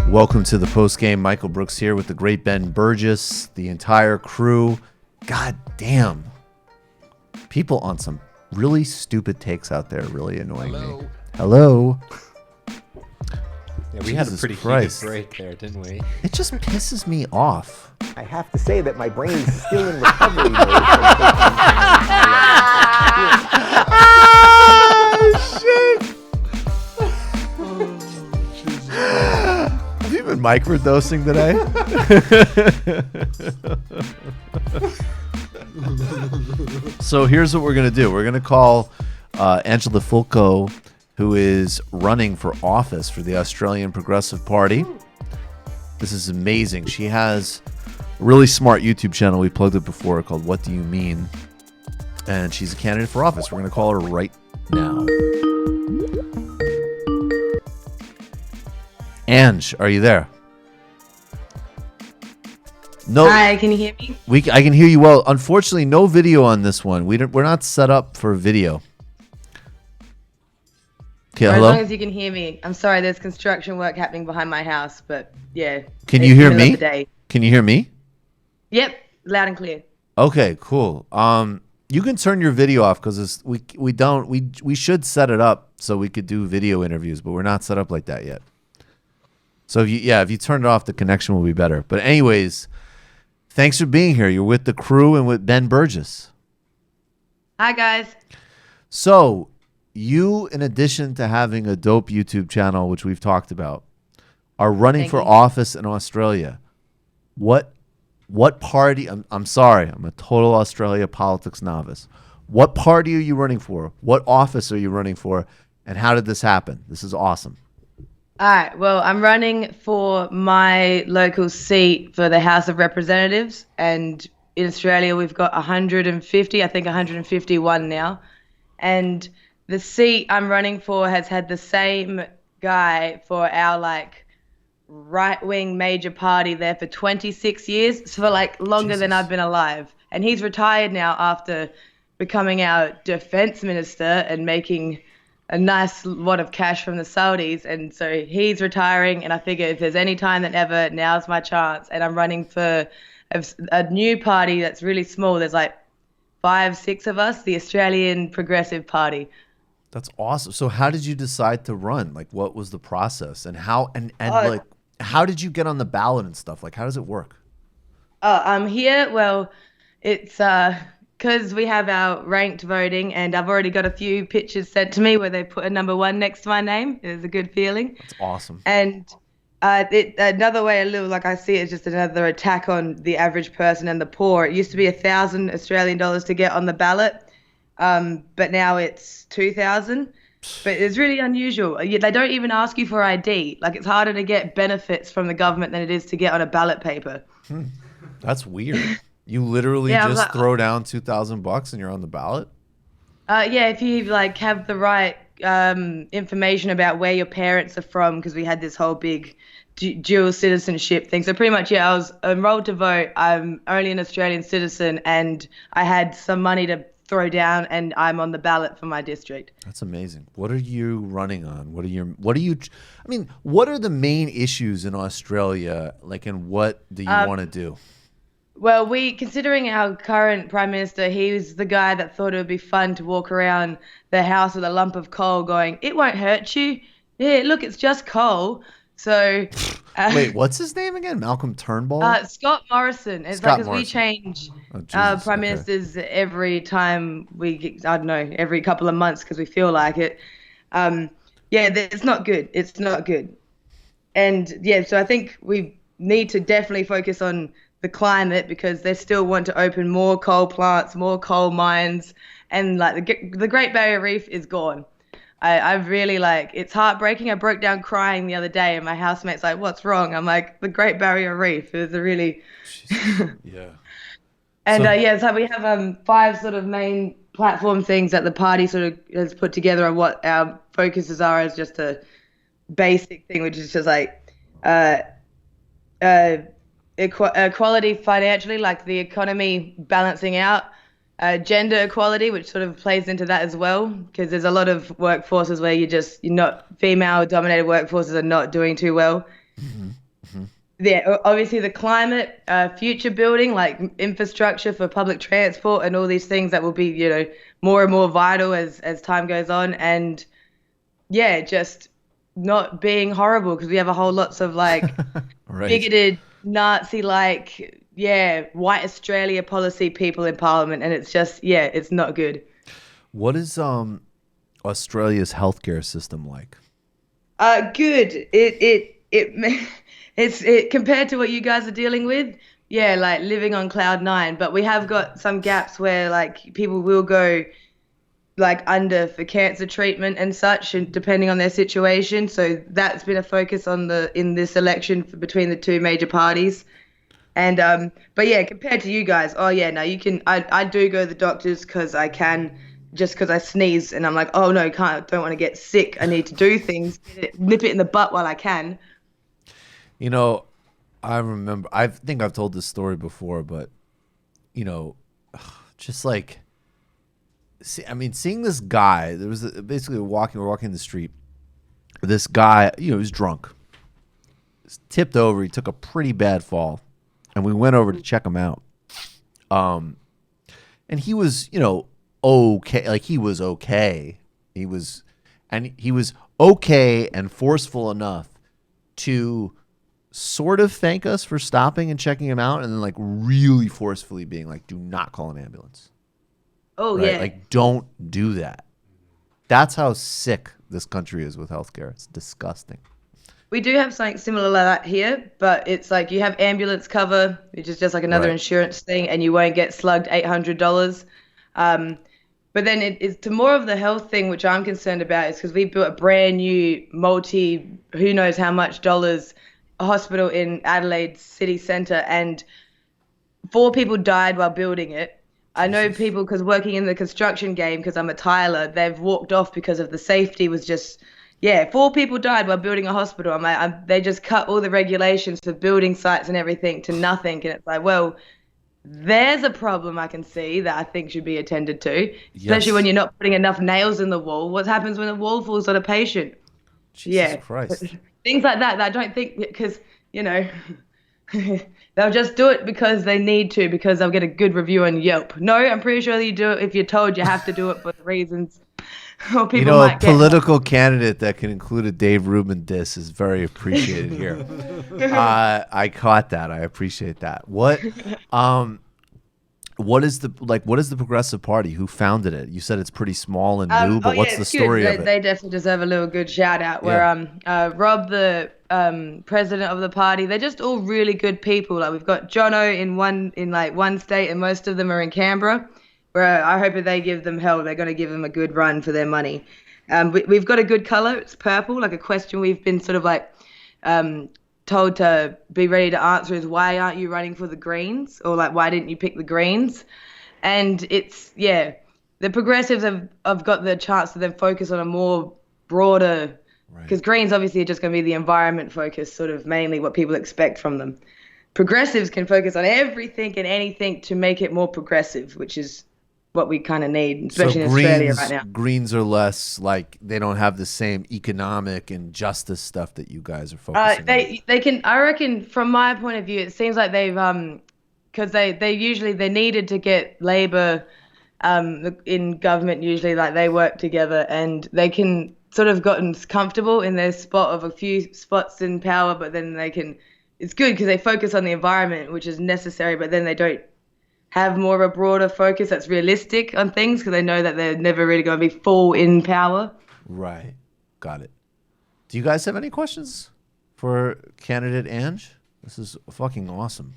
Welcome to the Postgame. Michael Brooks here with the great Ben Burgis, the entire crew. God damn. People on some really stupid takes out there really annoying me. Hello. Yeah, we had a pretty heated break there, didn't we? It just pisses me off. I have to say that my brain is still in recovery mode. Shit! Have you been microdosing today? So here's what we're going to do. We're going to call Angela Fulco, who is running for office for the Australian Progressive Party. This is amazing. She has a really smart YouTube channel. We plugged it before called What Do You Mean? And she's a candidate for office. We're going to call her right now. Ange, are you there? No. Hi, can you hear me? I can hear you well. Unfortunately, no video on this one. We're not set up for video. Okay, As hello? long as you can hear me. I'm sorry, there's construction work happening behind my house, but yeah. Can you hear me? Day. Can you hear me? Yep, loud and clear. Okay, cool. You can turn your video off because we should set it up so we could do video interviews, but we're not set up like that yet. So if you turn it off, the connection will be better. But anyways, thanks for being here. You're with the crew and with Ben Burgis. Hi guys. So you, in addition to having a dope YouTube channel, which we've talked about, are running for office in Australia. What party? I'm sorry, I'm a total Australia politics novice. What party are you running for? What office are you running for? And how did this happen? This is awesome. All right, well, I'm running for my local seat for the House of Representatives, and in Australia we've got 150, I think 151 now, and the seat I'm running for has had the same guy for our right-wing major party there for 26 years, so for longer than I've been alive, and he's retired now after becoming our defense minister and making a nice wad of cash from the Saudis, and so he's retiring. And I figure if there's any time than ever, now's my chance. And I'm running for a new party that's really small. There's like 5, 6 of us, the Australian Progressive Party. That's awesome. So how did you decide to run? Like, what was the process, and how like how did you get on the ballot and stuff? Like, how does it work? I'm here. Well, it's because we have our ranked voting, and I've already got a few pictures sent to me where they put a number 1 next to my name. It was a good feeling. That's awesome. And another way, a little like I see it, is just another attack on the average person and the poor. It used to be 1,000 Australian dollars to get on the ballot, but now it's 2,000. But it's really unusual. They don't even ask you for ID. Like, it's harder to get benefits from the government than it is to get on a ballot paper. That's weird. You literally just throw down $2,000 and you're on the ballot? Yeah, if you like have the right information about where your parents are from, because we had this whole big dual citizenship thing. So pretty much, yeah, I was enrolled to vote. I'm only an Australian citizen, and I had some money to throw down, and I'm on the ballot for my district. That's amazing. What are you running on? What are the main issues in Australia, like, and what do you want to do? Well, considering our current Prime Minister, he was the guy that thought it would be fun to walk around the house with a lump of coal going, "It won't hurt you. Yeah, look, it's just coal." So wait, what's his name again? Malcolm Turnbull? Scott Morrison. It's Scott like, because we change prime ministers every time I don't know, every couple of months because we feel like it. Yeah, it's not good. It's not good. And yeah, so I think we need to definitely focus on the climate, because they still want to open more coal plants, more coal mines, and like the Great Barrier Reef is gone. I've really, like, it's heartbreaking. I broke down crying the other day, and my housemate's like, "What's wrong?" I'm like, the Great Barrier Reef is a really yeah. And so we have 5 sort of main platform things that the party sort of has put together on what our focuses are, as just a basic thing, which is just like equality financially, like the economy balancing out, gender equality, which sort of plays into that as well, because there's a lot of workforces where you're not, female dominated workforces are not doing too well. Yeah, obviously the climate, future building, like infrastructure for public transport and all these things that will be, more and more vital as time goes on. And yeah, just not being horrible, because we have a whole lots of like bigoted Nazi white Australia policy people in Parliament, and it's just it's not good. What is Australia's healthcare system like? Good. It's compared to what you guys are dealing with, like living on cloud 9. But we have got some gaps where like people will go like under for cancer treatment and such, and depending on their situation. So that's been a focus in this election between the 2 major parties. And but yeah, compared to you guys, you can. I do go to the doctors because I can, just because I sneeze and I'm like, oh no, don't want to get sick. I need to do things, nip it in the butt while I can. I remember. I think I've told this story before, but just like. Seeing this guy, there was basically we're walking the street. This guy, he was drunk. He's tipped over. He took a pretty bad fall, and we went over to check him out. And he was, okay. Like, he was okay. He was okay and forceful enough to sort of thank us for stopping and checking him out, and then like really forcefully being like, "Do not call an ambulance." Oh, right? yeah. Like, don't do that. That's how sick this country is with healthcare. It's disgusting. We do have something similar like that here, but it's like you have ambulance cover, which is just like another insurance thing, and you won't get slugged $800. But then it's to more of the health thing, which I'm concerned about, is because we built a brand new who knows how much dollars, hospital in Adelaide city centre, and 4 people died while building it. I know people, because working in the construction game, because I'm a tiler, they've walked off because of the safety was just, 4 people died while building a hospital. I'm like, they just cut all the regulations for building sites and everything to nothing. And it's like, well, there's a problem I can see that I think should be attended to, especially Yes. when you're not putting enough nails in the wall. What happens when the wall falls on a patient? Jesus Yeah, Christ. things like that. I don't think because you know they'll just do it because they need to because they'll get a good review on Yelp. No, I'm pretty sure you do it if you're told you have to do it for reasons, or people You know, a might get. political candidate that can include a Dave Rubin diss is very appreciated here. I caught that. I appreciate that. What is the Progressive Party? Who founded it? You said it's pretty small and new, but what's the it's good. story of it? They definitely deserve a little good shout out. Where Rob, the president of the party, they're just all really good people. Like we've got Jono in one state, and most of them are in Canberra. Where I hope if they give them hell, they're going to give them a good run for their money. We've got a good color. It's purple. Like a question we've been sort of like told to be ready to answer is why aren't you running for the Greens, or like why didn't you pick the Greens? And it's the Progressives have got the chance to then focus on a more broader, because Greens obviously are just going to be the environment focus, sort of mainly what people expect from them. Progressives can focus on everything and anything to make it more progressive, which is what we kind of need, especially in Australia right now. Greens are less like they don't have the same economic and justice stuff that you guys are focusing on. They can, I reckon, from my point of view, it seems like they've because they needed to get Labor in government, usually like they work together and they can sort of gotten comfortable in their spot of a few spots in power, but then it's good because they focus on the environment, which is necessary, but then they don't have more of a broader focus that's realistic on things because they know that they're never really going to be full in power. Right. Got it. Do you guys have any questions for candidate Ange? This is fucking awesome.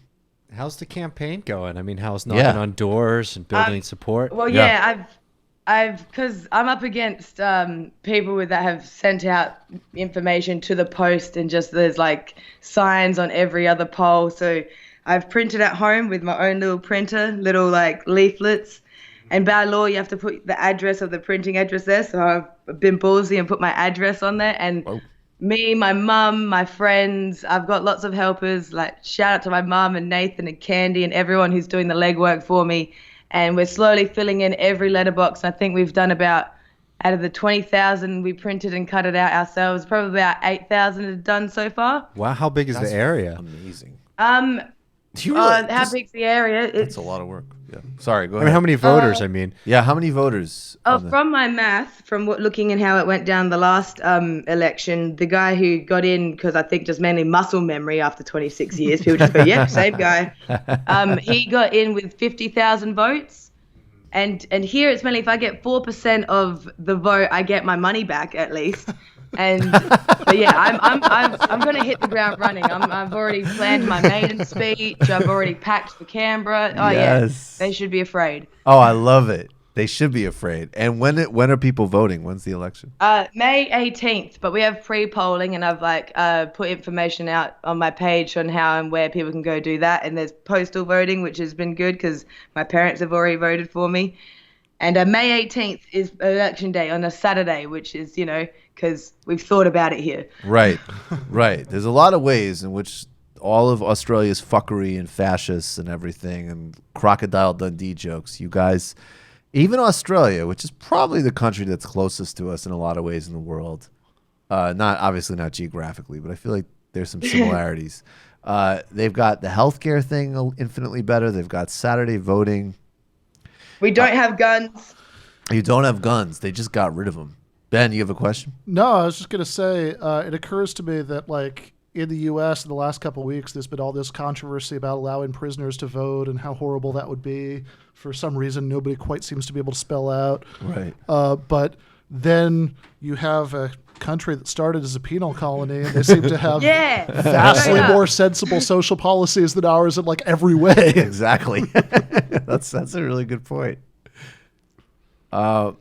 How's the campaign going? I mean, how's knocking on doors and building support? Well, I've because I'm up against people that have sent out information to the post and just there's like signs on every other poll. So I've printed at home with my own little printer, little like leaflets. And by law, you have to put the address of the printing address there. So I've been ballsy and put my address on there. And me, my mum, my friends, I've got lots of helpers. Like shout out to my mum and Nathan and Candy and everyone who's doing the legwork for me. And we're slowly filling in every letterbox. I think we've done about, out of the 20,000 we printed and cut it out ourselves, probably about 8,000 is done so far. Wow, how big is the area? Amazing. How big's the area? It's a lot of work. Yeah. Sorry, go ahead. I mean, how many voters? How many voters? From my math, from looking at how it went down the last election, the guy who got in, because I think just mainly muscle memory after 26 years, people just go, yep, same guy. He got in with 50,000 votes. And here it's mainly if I get 4% of the vote, I get my money back at least. And but yeah, I'm gonna hit the ground running. I've already planned my maiden speech. I've already packed for Canberra. Oh yes. Yeah, they should be afraid. Oh, I love it. They should be afraid. And when are people voting? When's the election? May 18th. But we have pre-polling, and I've put information out on my page on how and where people can go do that. And there's postal voting, which has been good because my parents have already voted for me. And May 18th is election day on a Saturday, which is because we've thought about it here. Right, right. There's a lot of ways in which all of Australia's fuckery and fascists and everything and Crocodile Dundee jokes, you guys, even Australia, which is probably the country that's closest to us in a lot of ways in the world, obviously not geographically, but I feel like there's some similarities. They've got the healthcare thing infinitely better. They've got Saturday voting. We don't have guns. You don't have guns. They just got rid of them. Ben, you have a question? No, I was just going to say, it occurs to me that like in the U.S. in the last couple of weeks, there's been all this controversy about allowing prisoners to vote and how horrible that would be. For some reason, nobody quite seems to be able to spell out. Right. But then you have a country that started as a penal colony, and they seem to have vastly more sensible social policies than ours in like every way. Exactly. That's a really good point. So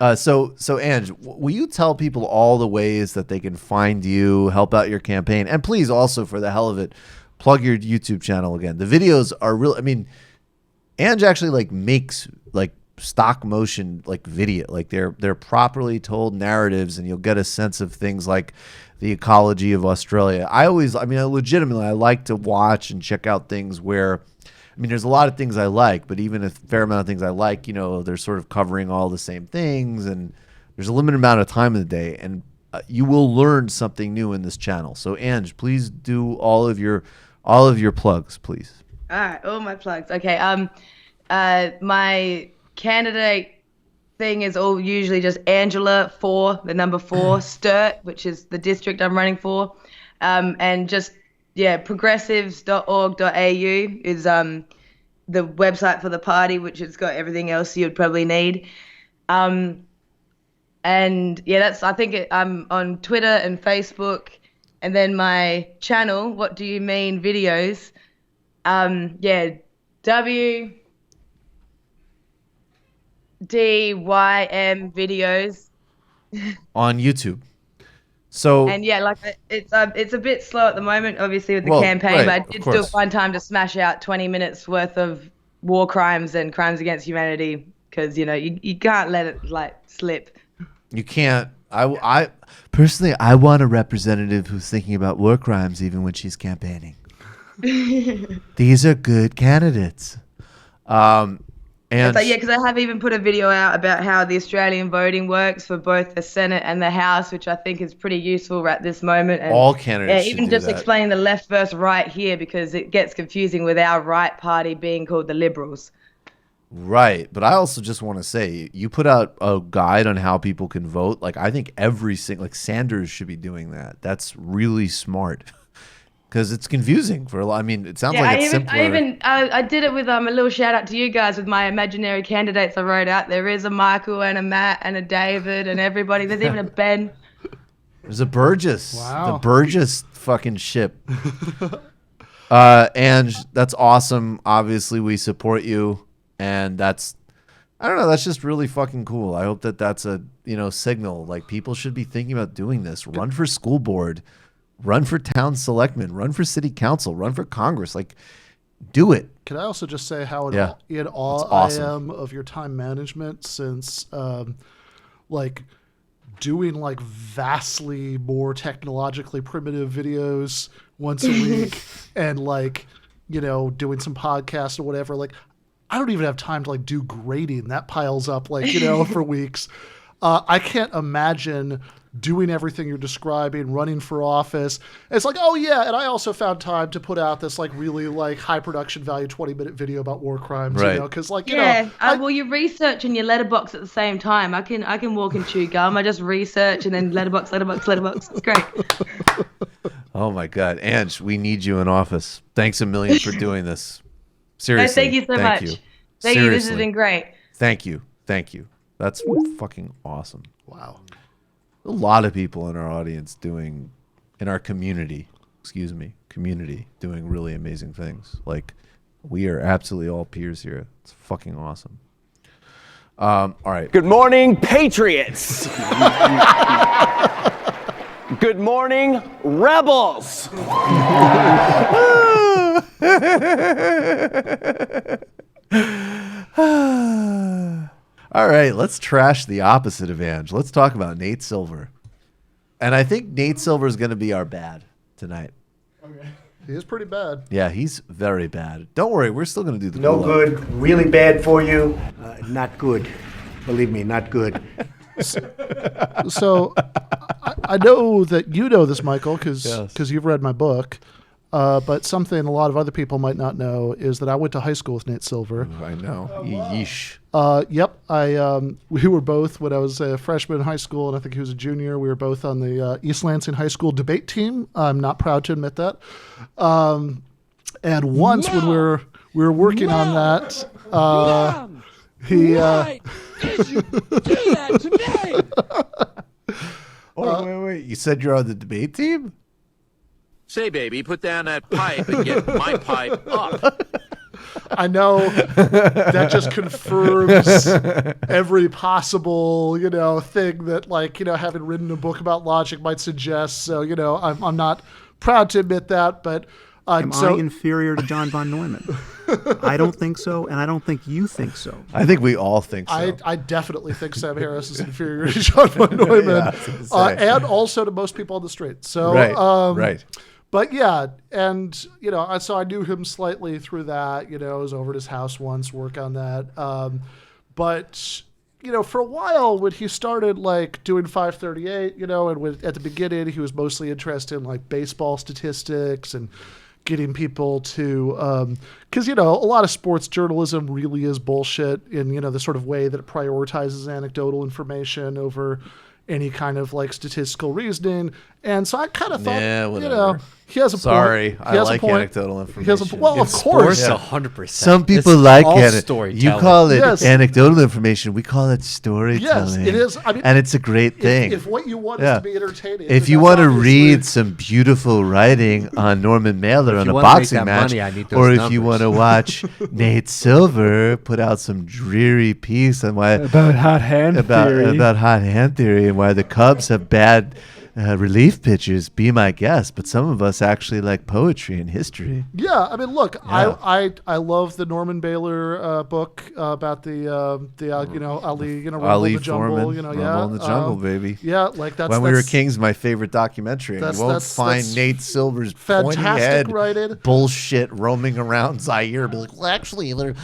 Ange, will you tell people all the ways that they can find you, help out your campaign, and please also, for the hell of it, plug your YouTube channel again. The videos are real. I mean, Ange actually like makes like stock motion like video, like they're properly told narratives, and you'll get a sense of things like the ecology of Australia. I legitimately like to watch and check out things where I mean, there's a lot of things I like, but even a fair amount of things I like, you know, they're sort of covering all the same things, and there's a limited amount of time in the day, and you will learn something new in this channel. So, Ange, please do all of your plugs, please. All right, all my plugs. Okay. My candidate thing is all usually just Angela 4, the number 4, Sturt, which is the district I'm running for, and just progressives.org.au is the website for the party, which has got everything else you'd probably need. And yeah, I'm on Twitter and Facebook, and then my channel, What Do You Mean Videos, WDYM videos on YouTube. So and yeah, like it's a bit slow at the moment, obviously with the campaign, right, but I did still find time to smash out 20 minutes worth of war crimes and crimes against humanity, because you know you can't let it like slip. You can't. I personally, I want a representative who's thinking about war crimes even when she's campaigning. These are good candidates. And so, yeah, because I have even put a video out about how the Australian voting works for both the Senate and the House, which I think is pretty useful at this moment. And all candidates even should just do that. explaining the left versus right here, because it gets confusing with our right party being called the Liberals. Right, but I also just want to say, you put out a guide on how people can vote. Like, I think Sanders should be doing that. That's really smart. Because it's confusing for a lot. I mean, it sounds like it's simpler. I did it with a little shout out to you guys with my imaginary candidates I wrote out. There is a Michael and a Matt and a David and everybody. There's even a Ben. There's a Burgis. Wow. The Burgis fucking ship. And that's awesome. Obviously, we support you, and I don't know. That's just really fucking cool. I hope that that's a signal. Like, people should be thinking about doing this. Run for school board. Run for town selectman, run for city council, run for Congress. Like, do it. Can I also just say how in awe awesome. I am of your time management, since doing like vastly more technologically primitive videos once a week and doing some podcasts or whatever. Like, I don't even have time to do grading. That piles up for weeks. I can't imagine doing everything you're describing, running for office. It's like, oh yeah, and I also found time to put out this really high production value 20-minute video about war crimes, right? Because well, you research and you letterbox at the same time. I can walk and chew gum. I just research and then letterbox. It's great. Oh my God, Ange, we need you in office. Thanks a million for doing this. Seriously, thank you so much. Thank you. This has been great. Thank you. That's fucking awesome. Wow. A lot of people in our audience in our community, doing really amazing things. Like, we are absolutely all peers here. It's fucking awesome. All right. Good morning, Patriots. Good morning, rebels. All right, let's trash the opposite of Ange. Let's talk about Nate Silver. And I think Nate Silver is going to be our bad tonight. Okay. He is pretty bad. Yeah, he's very bad. Don't worry, we're still going to do the No good, really bad for you. Not good. Believe me, not good. So I know that you know this, Michael, because you've read my book. But something a lot of other people might not know is that I went to high school with Nate Silver. I know. Yeesh. Yep. We were both, when I was a freshman in high school, and I think he was a junior, we were both on the East Lansing High School debate team. I'm not proud to admit that. And once when we were working on that, Why did you do that to me? Wait. You said you're on the debate team? Say, baby, put down that pipe and get my pipe up. I know that just confirms every possible, thing that having written a book about logic might suggest. So, I'm not proud to admit that, but am I inferior to John von Neumann? I don't think so, and I don't think you think so. I think we all think so. I definitely think Sam Harris is inferior to John von Neumann, and also to most people on the street. So, right. But yeah, and so I knew him slightly through that. I was over at his house once, work on that. But for a while when he started like doing 538, and at the beginning he was mostly interested in like baseball statistics and getting people to, because a lot of sports journalism really is bullshit in the sort of way that it prioritizes anecdotal information over any kind of like statistical reasoning. And so I kind of thought, he has a point. I like anecdotal information. Of course. 100%. Some people like it. You call it Yes. anecdotal information. We call it storytelling. Yes, it is. I mean, and it's a great thing. If what you want is to be entertaining. If you want to read some beautiful writing on Norman Mailer on a boxing match, or if you want to watch Nate Silver put out some dreary piece on why about hot hand theory and why the Cubs have bad relief pitchers, be my guest. But some of us actually like poetry and history. Yeah, I mean, look, I love the Norman Baylor book about the Ali, Rumble in the Jungle, Rumble in the Jungle, baby. Yeah, like that's When We Were Kings, my favorite documentary. And you won't find Nate Silver's pointy head bullshit roaming around Zaire. Be like, well, actually, Ali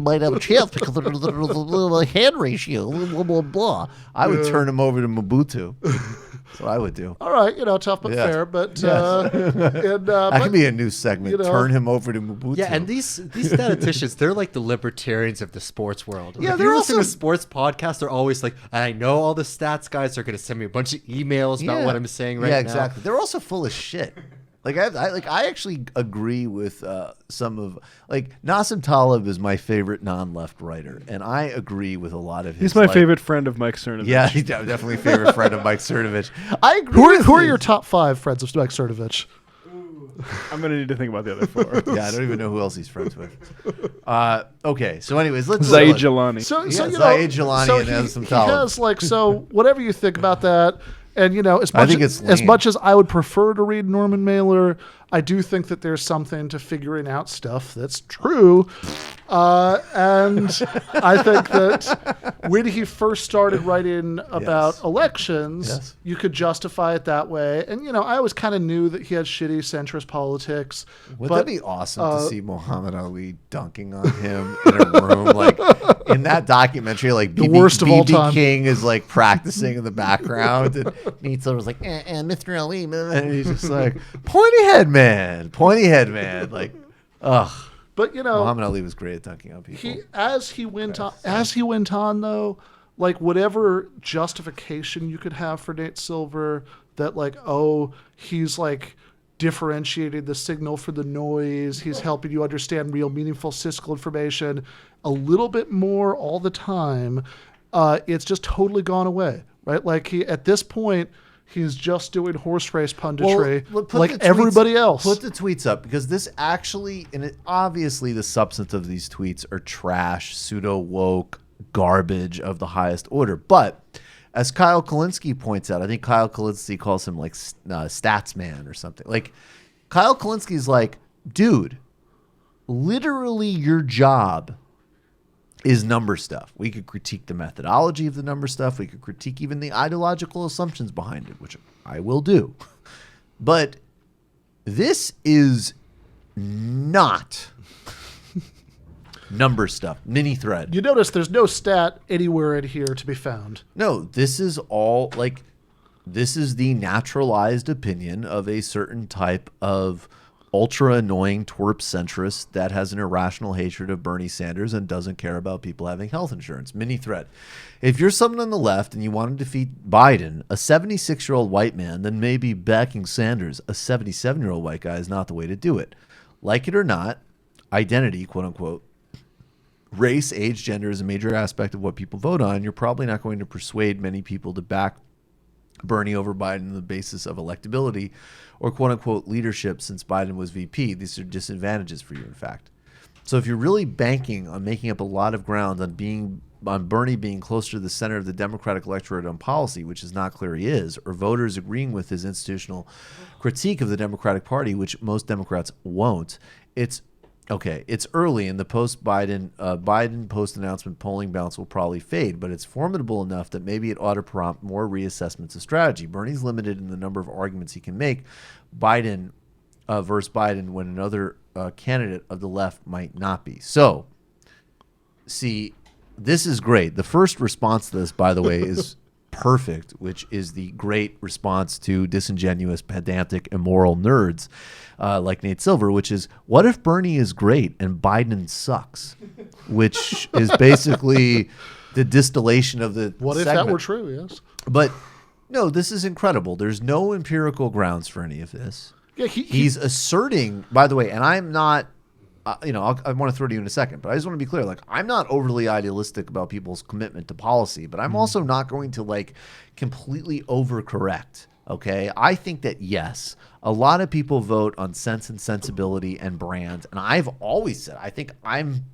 might have a chance because of the hand ratio. Blah blah blah. I would turn him over to Mobutu. That's what I would do. All right, tough but fair. But that could be a new segment. Turn him over to Mobutu. Yeah, and these statisticians, they're like the libertarians of the sports world. Yeah, if they're you also listen to sports podcasts. They're always like, I know all the stats guys are going to send me a bunch of emails about what I'm saying right now. Yeah, exactly. They're also full of shit. Like I actually agree with some of Nassim Taleb is my favorite non-left writer, and I agree with a lot of his. He's my favorite friend of Mike Cernovich. Yeah, he's definitely a favorite friend of Mike Cernovich. I agree. Who are your top 5 friends of Mike Cernovich? I'm gonna need to think about the other 4. Yeah, I don't even know who else he's friends with. Okay, so anyways, let's Zaid Jilani. Zaid Jilani and Nassim Taleb. He has whatever you think about that. And as much as I would prefer to read Norman Mailer, I do think that there's something to figuring out stuff that's true. And I think that when he first started writing about elections, you could justify it that way. And I always kind of knew that he had shitty centrist politics. Would that be awesome to see Muhammad Ali dunking on him in a room like in that documentary? Like the worst of all time. King is like practicing in the background, and Nitzel was like, Mr. Ali, and he's just like, pointy head man, like, ugh. But Muhammad Ali was great at dunking on people. As he went on though, like whatever justification you could have for Nate Silver, that like, he's like differentiating the signal from the noise, he's helping you understand real meaningful statistical information a little bit more all the time, it's just totally gone away, right? Like at this point, he's just doing horse race punditry like everybody else. Put the tweets up, because this actually, obviously the substance of these tweets are trash, pseudo-woke garbage of the highest order. But as Kyle Kulinski points out, I think Kyle Kulinski calls him like stats man or something. Like Kyle Kulinski's like, dude, literally your job is number stuff. We could critique the methodology of the number stuff. We could critique even the ideological assumptions behind it, which I will do. But this is not number stuff. Mini thread. You notice there's no stat anywhere in here to be found. No, this is all this is the naturalized opinion of a certain type of ultra annoying twerp centrist that has an irrational hatred of Bernie Sanders and doesn't care about people having health insurance. Mini thread. If you're someone on the left and you want to defeat Biden, a 76-year-old white man, then maybe backing Sanders, a 77-year-old white guy, is not the way to do it. Like it or not, identity, quote unquote, race, age, gender is a major aspect of what people vote on. You're probably not going to persuade many people to back Bernie over Biden on the basis of electability or quote-unquote leadership, since Biden was VP. These are disadvantages for you, in fact. So if you're really banking on making up a lot of ground on Bernie being closer to the center of the Democratic electorate on policy, which is not clear he is, or voters agreeing with his institutional critique of the Democratic Party, which most Democrats won't, it's Okay, it's early, and the Biden post-announcement polling bounce will probably fade, but it's formidable enough that maybe it ought to prompt more reassessments of strategy. Bernie's limited in the number of arguments he can make Biden versus Biden when another candidate of the left might not be. So, see, this is great. The first response to this, by the way, is perfect, which is the great response to disingenuous, pedantic, immoral nerds like Nate Silver, which is, what if Bernie is great and Biden sucks? Which is basically the distillation of the What if segment. that were true, yes. But no, this is incredible. There's no empirical grounds for any of this. Yeah, he's asserting, by the way, and I'm not, I want to throw to you in a second, but I just want to be clear. Like, I'm not overly idealistic about people's commitment to policy, but I'm also not going to like completely overcorrect. Okay, I think that yes, a lot of people vote on sense and sensibility and brand, and I've always said I think I'm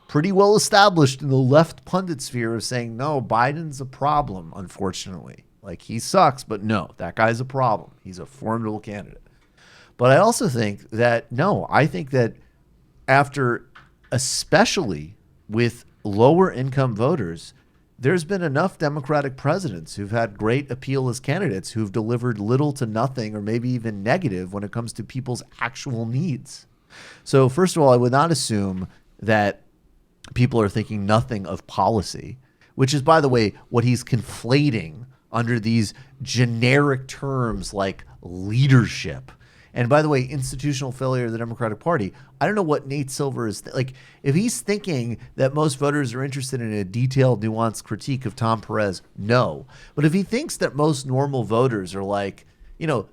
pretty well established in the left pundit sphere of saying no, Biden's a problem. Unfortunately, like he sucks, but no, that guy's a problem. He's a formidable candidate. But I also think that no, I think that after, especially with lower income voters, there's been enough Democratic presidents who've had great appeal as candidates who've delivered little to nothing or maybe even negative when it comes to people's actual needs. So first of all, I would not assume that people are thinking nothing of policy, which is, by the way, what he's conflating under these generic terms like leadership. And by the way, institutional failure of the Democratic Party. I don't know what Nate Silver is like. If he's thinking that most voters are interested in a detailed, nuanced critique of Tom Perez, no. But if he thinks that most normal voters are like,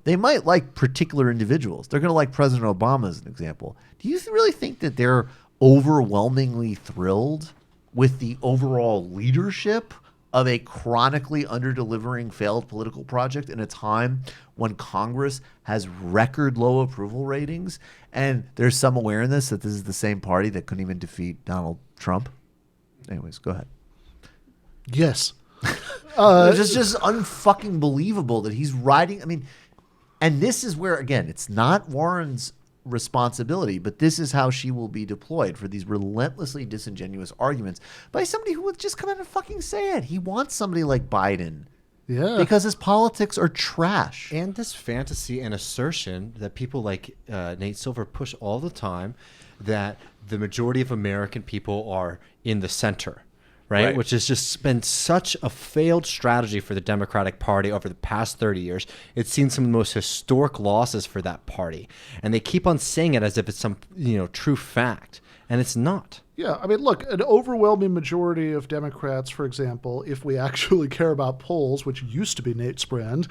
they might like particular individuals. They're going to like President Obama as an example. Do you really think that they're overwhelmingly thrilled with the overall leadership of a chronically under-delivering failed political project in a time when Congress has record low approval ratings and there's some awareness that this is the same party that couldn't even defeat Donald Trump? Anyways, go ahead. Yes. It's just unfucking believable that he's riding. I mean, and this is where, again, it's not Warren's responsibility, but this is how she will be deployed for these relentlessly disingenuous arguments by somebody who would just come out and fucking say it. He wants somebody like Biden. Yeah. Because his politics are trash. And this fantasy and assertion that people like Nate Silver push all the time, that the majority of American people are in the center, right? Which has just been such a failed strategy for the Democratic Party over the past 30 years. It's seen some of the most historic losses for that party. And they keep on saying it as if it's some true fact. And it's not. Yeah, I mean, look, an overwhelming majority of Democrats, for example, if we actually care about polls, which used to be Nate's brand,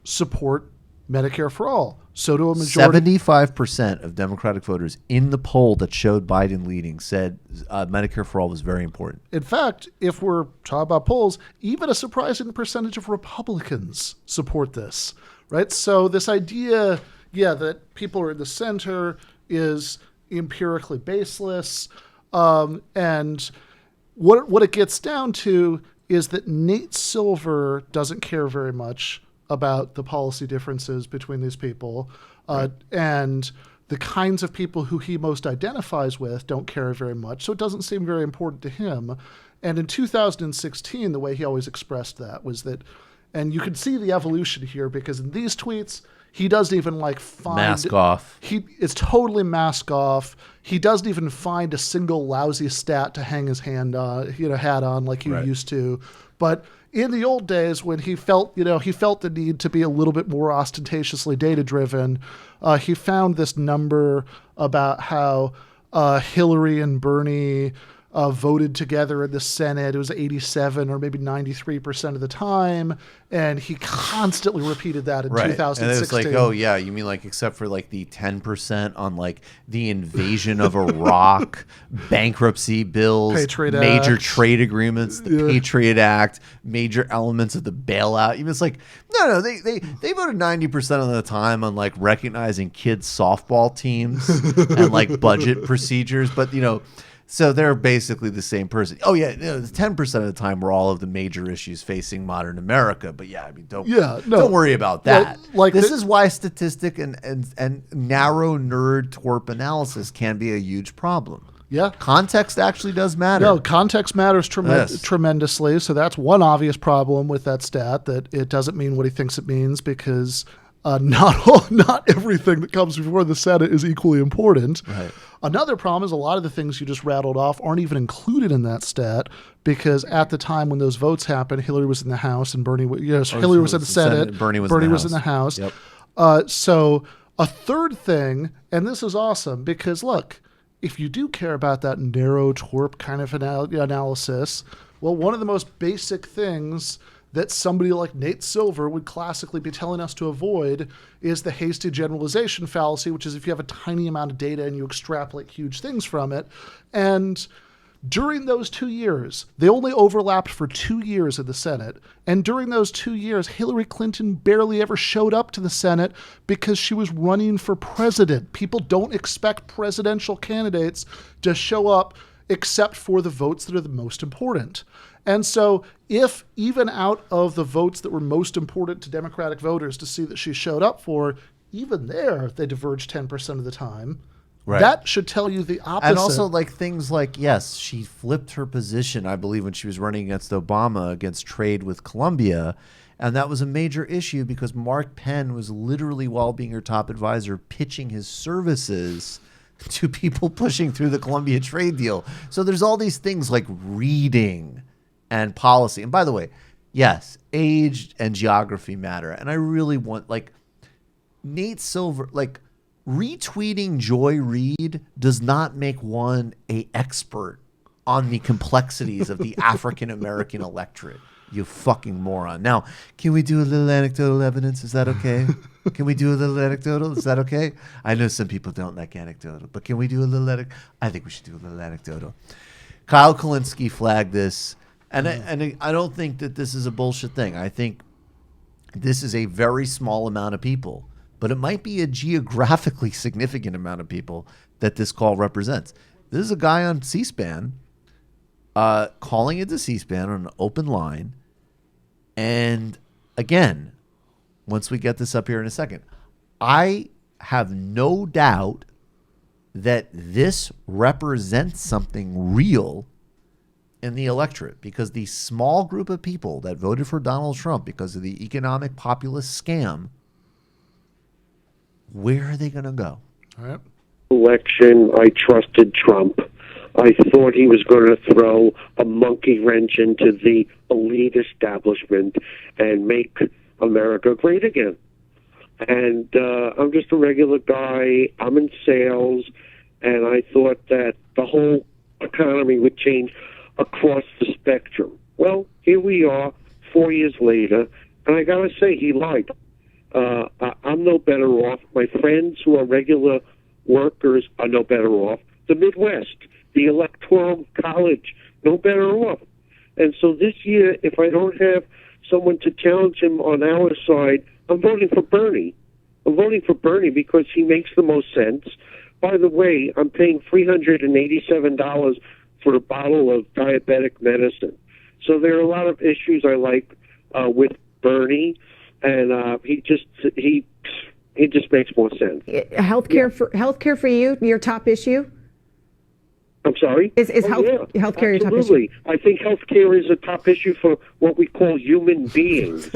support Medicare for all. So do a majority. 75% of Democratic voters in the poll that showed Biden leading said Medicare for all was very important. In fact, if we're talking about polls, even a surprising percentage of Republicans support this, right? So this idea, that people are in the center is empirically baseless. And what it gets down to is that Nate Silver doesn't care very much about the policy differences between these people. And the kinds of people who he most identifies with don't care very much. So it doesn't seem very important to him. And in 2016, the way he always expressed that was that, and you can see the evolution here because in these tweets, he doesn't even find mask off. It's totally mask off. He doesn't even find a single lousy stat to hang his hat on like you used to. But in the old days when he felt the need to be a little bit more ostentatiously data driven, he found this number about how Hillary and Bernie voted together in the Senate. It was 87 or maybe 93% of the time. And he constantly repeated that in 2016. And it's like, oh, yeah, you mean except for the 10% on the invasion of Iraq, bankruptcy bills, Patriot major Act. trade agreements, the Patriot Act, major elements of the bailout. Even it's no, they voted 90% of the time on recognizing kids' softball teams and budget procedures. But, So they're basically the same person. Oh yeah, 10% of the time were all of the major issues facing modern America. But yeah, I mean, don't worry about that. This is why statistic and narrow nerd twerp analysis can be a huge problem. Yeah. Context actually does matter. No, context matters tremendously. So that's one obvious problem with that stat, that it doesn't mean what he thinks it means, because not everything that comes before the Senate is equally important. Right. Another problem is a lot of the things you just rattled off aren't even included in that stat, because at the time when those votes happened, Hillary was in the House and Hillary was in the Senate. Bernie was in the House. Yep. Yep. So a third thing, and this is awesome, because look, if you do care about that narrow twerp kind of analysis, well, one of the most basic things that somebody like Nate Silver would classically be telling us to avoid is the hasty generalization fallacy, which is if you have a tiny amount of data and you extrapolate huge things from it. And during those 2 years, they only overlapped for 2 years in the Senate. And during those 2 years, Hillary Clinton barely ever showed up to the Senate because she was running for president. People don't expect presidential candidates to show up except for the votes that are the most important. And so if even out of the votes that were most important to Democratic voters to see that she showed up for, even there they diverged 10% of the time. Right. That should tell you the opposite. And also things like, yes, she flipped her position, I believe, when she was running against Obama against trade with Colombia. And that was a major issue because Mark Penn was literally, while being her top advisor, pitching his services to people pushing through the Colombia trade deal. So there's all these things like reading and policy. And by the way, yes, age and geography matter. And I really want, Nate Silver, retweeting Joy Reid does not make one an expert on the complexities of the African American electorate. You fucking moron. Now, can we do a little anecdotal evidence? Is that okay? Can we do a little anecdotal? Is that okay? I know some people don't like anecdotal, but can we do a little I think we should do a little anecdotal. Kyle Kulinski flagged this, and I don't think that this is a bullshit thing. I think this is a very small amount of people, but it might be a geographically significant amount of people that this call represents. This is a guy on C-SPAN calling into C-SPAN on an open line. And again, once we get this up here in a second, I have no doubt that this represents something real in the electorate, because the small group of people that voted for Donald Trump because of the economic populist scam, where are they going to go? All right. Election, I trusted Trump. I thought he was going to throw a monkey wrench into the elite establishment and make America great again. And I'm just a regular guy. I'm in sales, and I thought that the whole economy would change across the spectrum. Well, here we are 4 years later, and I got to say, he lied. I'm no better off. My friends who are regular workers are no better off. The Midwest, the Electoral College, no better off. And so this year, if I don't have someone to challenge him on our side, I'm voting for Bernie. I'm voting for Bernie because he makes the most sense. By the way, I'm paying $387 for a bottle of diabetic medicine. So there are a lot of issues I like with Bernie, and he just makes more sense. Healthcare for you, your top issue? I'm sorry? Is healthcare your top issue? Absolutely. I think healthcare is a top issue for what we call human beings,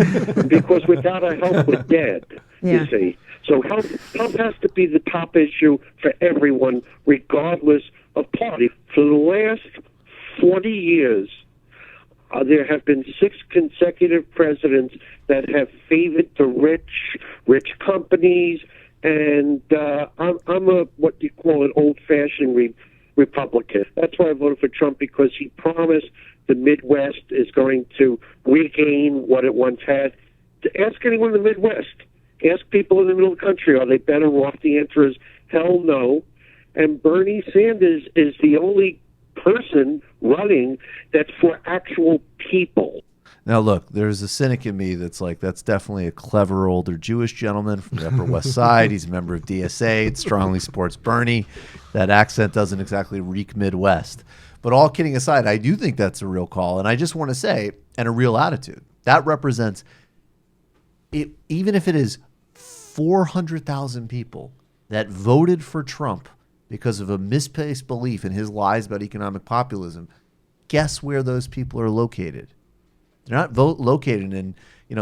because without our health, we're dead, you see. So health has to be the top issue for everyone, regardless of party. For the last 40 years, there have been 6 consecutive presidents that have favored the rich companies, and I'm a what you call an old-fashioned Republican. That's why I voted for Trump, because he promised the Midwest is going to regain what it once had. Ask anyone in the Midwest. Ask people in the middle of the country, are they better off? The answer is hell no. And Bernie Sanders is the only person running that's for actual people. Now, look, there's a cynic in me that's like, that's definitely a clever older Jewish gentleman from the Upper West Side. He's a member of DSA. It strongly supports Bernie. That accent doesn't exactly reek Midwest. But all kidding aside, I do think that's a real call. And I just want to say, and a real attitude, that represents, it, even if it is 400,000 people that voted for Trump because of a misplaced belief in his lies about economic populism, guess where those people are located? They're not located in,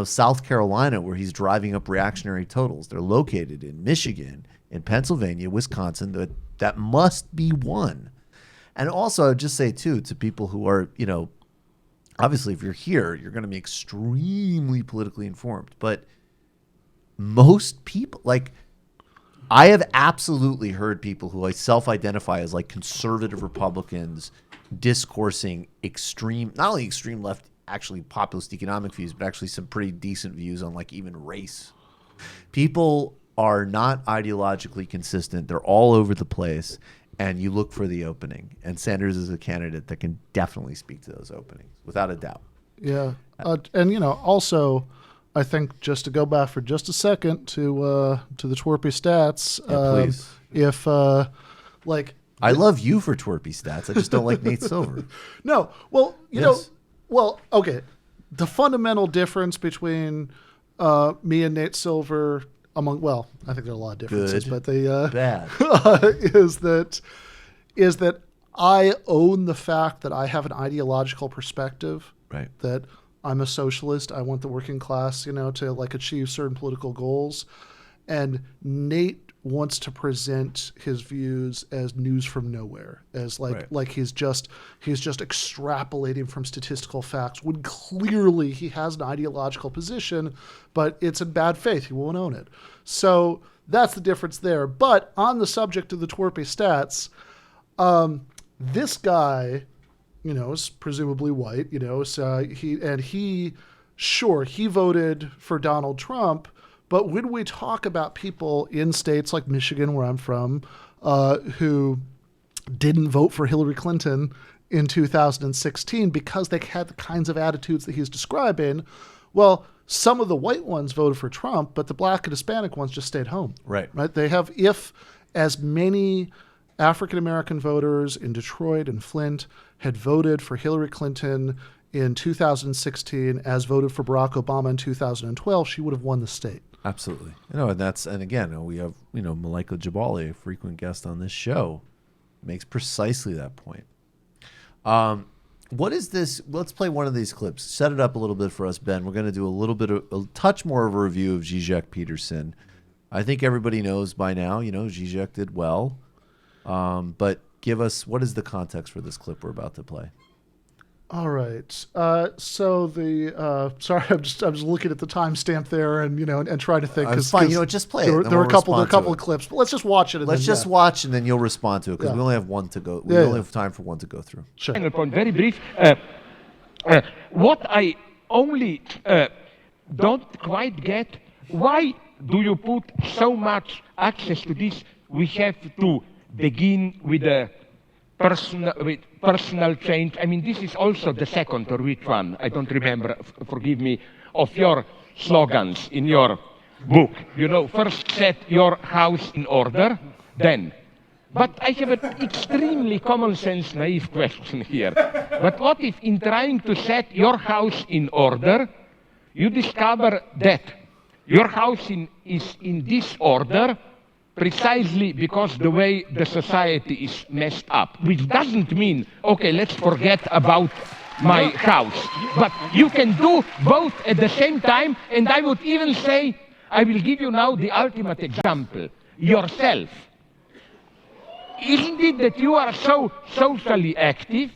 South Carolina where he's driving up reactionary totals. They're located in Michigan, in Pennsylvania, Wisconsin. That must be one. And also, I would just say, too, to people who are, obviously, if you're here, you're going to be extremely politically informed. But most people, I have absolutely heard people who self-identify as conservative Republicans discoursing not only extreme left, actually populist economic views, but actually some pretty decent views on even race. People are not ideologically consistent. They're all over the place, and you look for the opening. And Sanders is a candidate that can definitely speak to those openings, without a doubt. Yeah. And, also, I think just to go back for just a second to the twerpy stats. Please. If, I love you for twerpy stats. I just don't like Nate Silver. No. Well, okay. The fundamental difference between me and Nate Silver I think there are a lot of differences, Good, but the bad is that I own the fact that I have an ideological perspective. Right. That I'm a socialist. I want the working class, to achieve certain political goals. And Nate wants to present his views as news from nowhere, as he's just extrapolating from statistical facts when clearly he has an ideological position, but it's in bad faith. He won't own it. So that's the difference there. But on the subject of the twerpy stats, this guy, is presumably white, so he voted for Donald Trump. But when we talk about people in states like Michigan, where I'm from, who didn't vote for Hillary Clinton in 2016 because they had the kinds of attitudes that he's describing, well, some of the white ones voted for Trump, but the black and Hispanic ones just stayed home. Right. They have, if as many African-American voters in Detroit and Flint had voted for Hillary Clinton in 2016 as voted for Barack Obama in 2012, she would have won the state. Absolutely. And again, we have, Malaika Jabali, a frequent guest on this show, makes precisely that point. What is this? Let's play one of these clips. Set it up a little bit for us, Ben. We're going to do a touch more of a review of Zizek Peterson. I think everybody knows by now, Zizek did well. But give us, what is the context for this clip we're about to play? All right. So sorry, I'm just looking at the timestamp there, and and trying to think. It's fine. Just play it. There were a couple of clips, but let's just watch it. And let's just watch, and then you'll respond to it because we only have one to go. We only have time for one to go through. Sure. Final point, very brief. What I only don't quite get: why do you put so much access to this? We have to begin with a personal change. I mean, this is also the second or which one, I don't remember, forgive me, of your slogans in your book. First set your house in order, then. But I have an extremely common sense, naive question here. But what if in trying to set your house in order, you discover that your house is in disorder precisely because the way the society is messed up, which doesn't mean, okay, let's forget about my house. But you can do both at the same time, and I would even say, I will give you now the ultimate example, yourself. Isn't it that you are so socially active?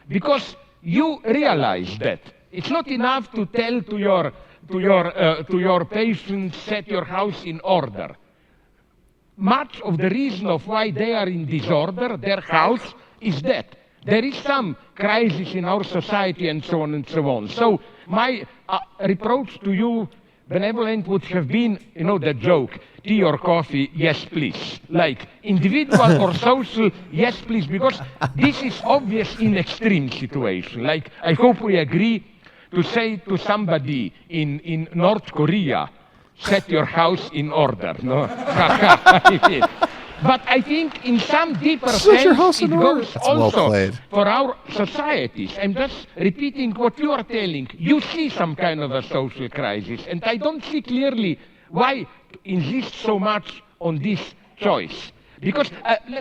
Because you realize that it's not enough to tell to your patients, set your house in order. Much of the reason of why they are in disorder, their house, is that there is some crisis in our society and so on and so on. So my reproach to you, benevolent, would have been, the joke, tea or coffee, yes please. Like individual or social, yes please, because this is obvious in extreme situation. Like I hope we agree to say to somebody in North Korea, set your house in order. No? But I think in some deeper sense, it goes also for our societies. I'm just repeating what you are telling. You see some kind of a social crisis, and I don't see clearly why insist so much on this choice. Because,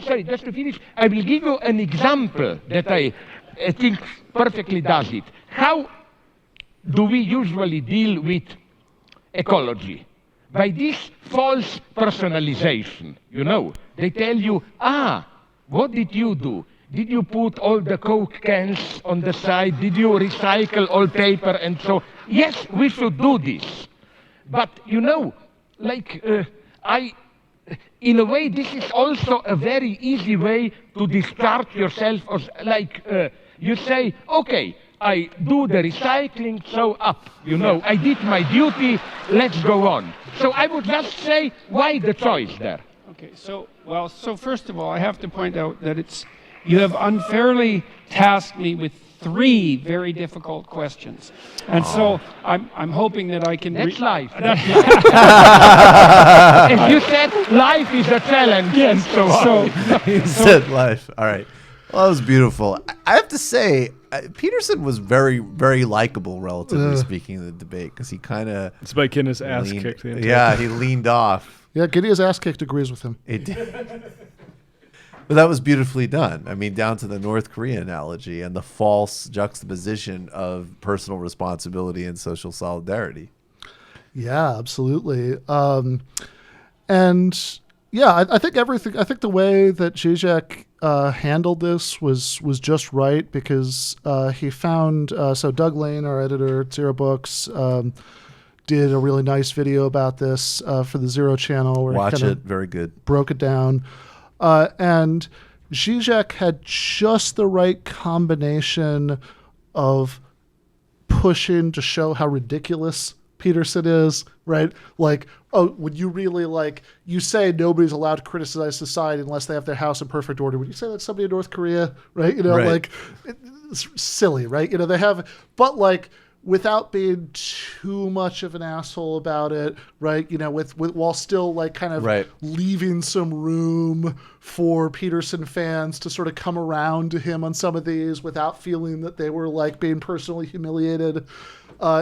sorry, just to finish, I will give you an example that I think perfectly does it. How do we usually deal with ecology? By this false personalization, you know. They tell you, what did you do? Did you put all the Coke cans on the side? Did you recycle all paper and so? Yes, we should do this. But, you know, like, in a way, this is also a very easy way to discharge yourself. Like, you say, okay, I do the recycling, so up, you know, I did my duty, let's go on. So I would just say, why the choice there? Okay, so first of all, I have to point out that you have unfairly tasked me with 3 very difficult questions. And so I'm hoping that I can... That's life. If you said life is a challenge, and so on. He said life. All right. Well, that was beautiful. I have to say, Peterson was very, very likable, relatively speaking, in the debate, because he kind of... Despite getting his ass kicked. He leaned off. Yeah, getting his ass kicked agrees with him. It did. But that was beautifully done. I mean, down to the North Korea analogy and the false juxtaposition of personal responsibility and social solidarity. Yeah, absolutely. And yeah, I think everything. I think the way that Zizek handled this was just right, because he found so Doug Lane, our editor at Zero Books, did a really nice video about this for the Zero channel. Where Watch he it, very good. Broke it down. And Zizek had just the right combination of pushing to show how ridiculous Peterson is, right? Like, would you really, like, you say nobody's allowed to criticize society unless they have their house in perfect order. Would you say that's somebody in North Korea, right? You know, like, it's silly, right? You know, they have, but like, without being too much of an asshole about it, right? You know, with while still like kind of leaving some room for Peterson fans to sort of come around to him on some of these without feeling that they were like being personally humiliated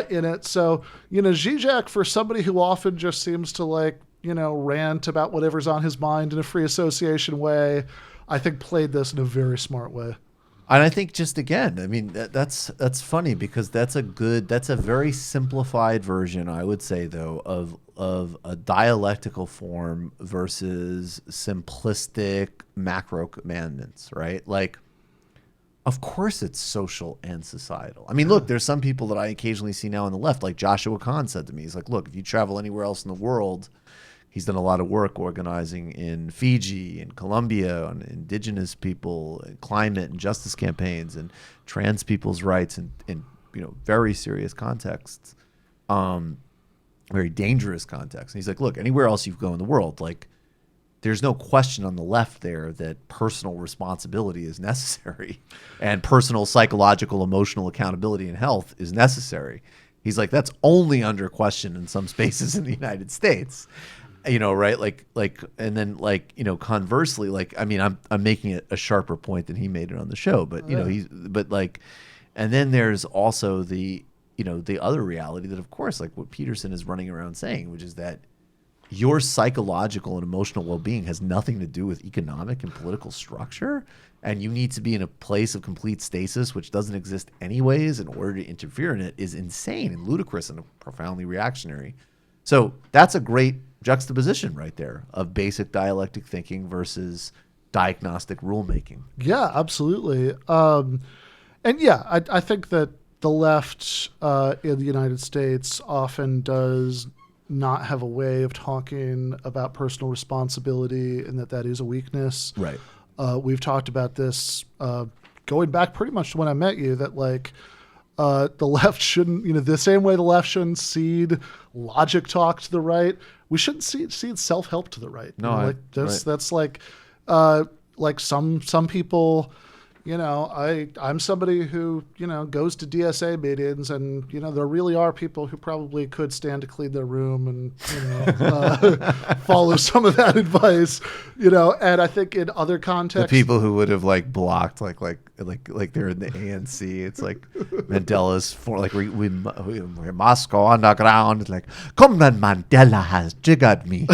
in it. So, you know, Zizek, for somebody who often just seems to like, you know, rant about whatever's on his mind in a free association way, I think played this in a very smart way. And I think just again, I mean, that's funny, because that's a very simplified version, I would say, though, of a dialectical form versus simplistic macro commandments, right? Like, of course it's social and societal. I mean, look, there's some people that I occasionally see now on the left, like Joshua Kahn said to me, he's like, look, if you travel anywhere else in the world, he's done a lot of work organizing in Fiji and Colombia on indigenous people and climate and justice campaigns and trans people's rights in you know, very serious contexts, very dangerous contexts. And he's like, look, anywhere else you go in the world, like, there's no question on the left there that personal responsibility is necessary and personal psychological, emotional accountability and health is necessary. He's like, that's only under question in some spaces in the United States. You know, right? Like, and then like, you know, conversely, like, I mean, I'm making it a sharper point than he made it on the show, but you know, but like, and then there's also the, you know, the other reality that, of course, like what Peterson is running around saying, which is that your psychological and emotional well-being has nothing to do with economic and political structure, and you need to be in a place of complete stasis, which doesn't exist anyways, in order to interfere in it, is insane and ludicrous and profoundly reactionary. So that's a great juxtaposition right there of basic dialectic thinking versus diagnostic rulemaking. Yeah, absolutely. And yeah, I think that the left in the United States often does not have a way of talking about personal responsibility, and that is a weakness. Right. We've talked about this going back pretty much to when I met you, that like the left shouldn't, you know, the same way the left shouldn't cede logic talk to the right, we shouldn't cede self-help to the right. No, you know, that's like some people, I'm somebody who, goes to DSA meetings, and, there really are people who probably could stand to clean their room and, follow some of that advice, and I think in other contexts. The people who would have blocked, like they're in the ANC. It's like Mandela's we're Moscow underground. It's like, Comrade Mandela has jiggered me.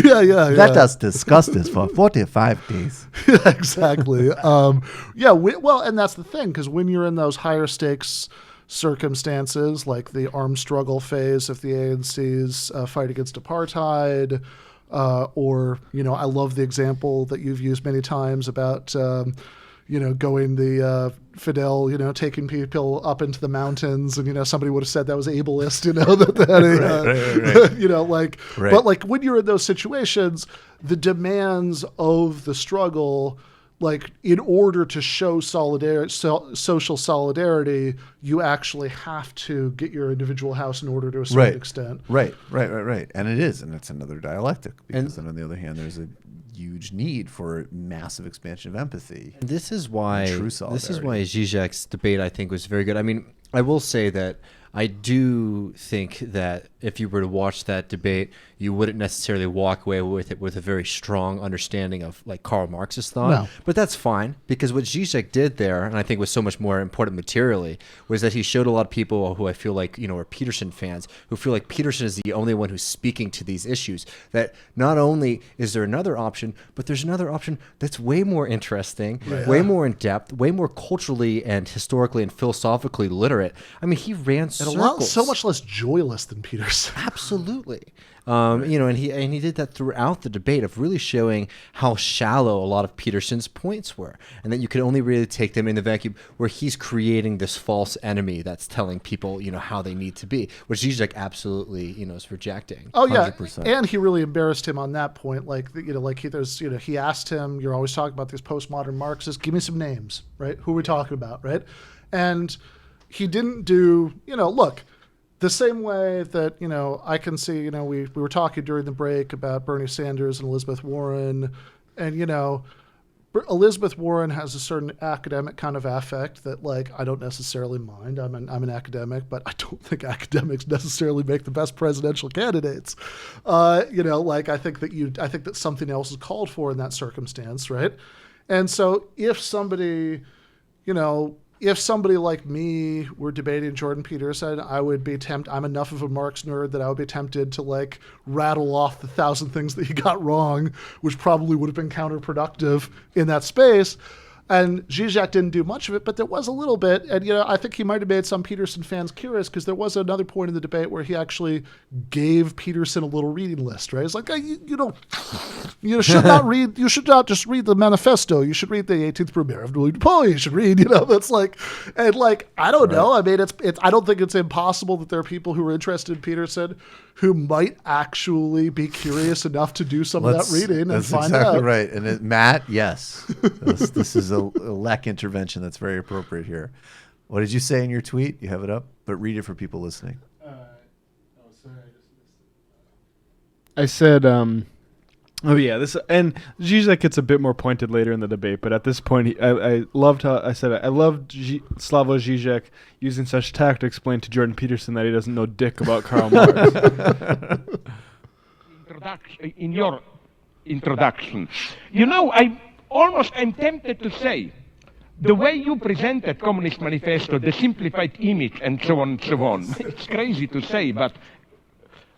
yeah. Let us discuss this for 45 days. Yeah, exactly. Well, and that's the thing, because when you're in those higher stakes circumstances, like the armed struggle phase of the ANC's fight against apartheid, or, I love the example that you've used many times about, going the Fidel, taking people up into the mountains, and, somebody would have said that was ableist, Right. But when you're in those situations, the demands of the struggle, in order to show social solidarity, you actually have to get your individual house in order to a certain extent. Right. And it is, and it's another dialectic, because then on the other hand, there's a huge need for massive expansion of empathy. And this is why solidarity. Zizek's debate, I think, was very good. I mean, I will say that I do think that if you were to watch that debate, you wouldn't necessarily walk away with it with a very strong understanding of Karl Marx's thought. No. But that's fine, because what Zizek did there, and I think was so much more important materially, was that he showed a lot of people who I feel like, are Peterson fans, who feel like Peterson is the only one who's speaking to these issues. That not only is there another option, but there's another option that's way more interesting, way more in depth, way more culturally and historically and philosophically literate. I mean, he ran circles. So much less joyless than Peterson. Absolutely. And he did that throughout the debate of really showing how shallow a lot of Peterson's points were, and that you could only really take them in the vacuum where he's creating this false enemy that's telling people, how they need to be, which Zizek absolutely, is rejecting. Oh yeah, 100%. And he really embarrassed him on that point. He asked him, "You're always talking about these postmodern Marxists. Give me some names, right? Who are we talking about, right?" And he didn't do, look. The same way that, I can see, we were talking during the break about Bernie Sanders and Elizabeth Warren, and, Elizabeth Warren has a certain academic kind of affect that, I don't necessarily mind. I'm an academic, but I don't think academics necessarily make the best presidential candidates. I think that something else is called for in that circumstance, right? And so if somebody like me were debating Jordan Peterson, I would be tempted. I'm enough of a Marx nerd that I would be tempted to rattle off the 1,000 things that he got wrong, which probably would have been counterproductive in that space. And Zizek didn't do much of it, but there was a little bit. And, I think he might have made some Peterson fans curious, because there was another point in the debate where he actually gave Peterson a little reading list, right? It's like, you should not just read the manifesto. You should read the 18th Premier of Louis Napoleon. You should read, that's I don't know. I mean, I don't think it's impossible that there are people who are interested in Peterson who might actually be curious enough to do some of that reading and find out. That's exactly right. And Matt, yes, this is a LEC intervention that's very appropriate here. What did you say in your tweet? You have it up, but read it for people listening. I said, and Zizek gets a bit more pointed later in the debate, but at this point, I loved Slavoj Zizek using such tact to explain to Jordan Peterson that he doesn't know dick about Karl Marx. In your introduction, I'm tempted to say, the way you presented Communist Manifesto, the simplified image, and so on, it's crazy to say, but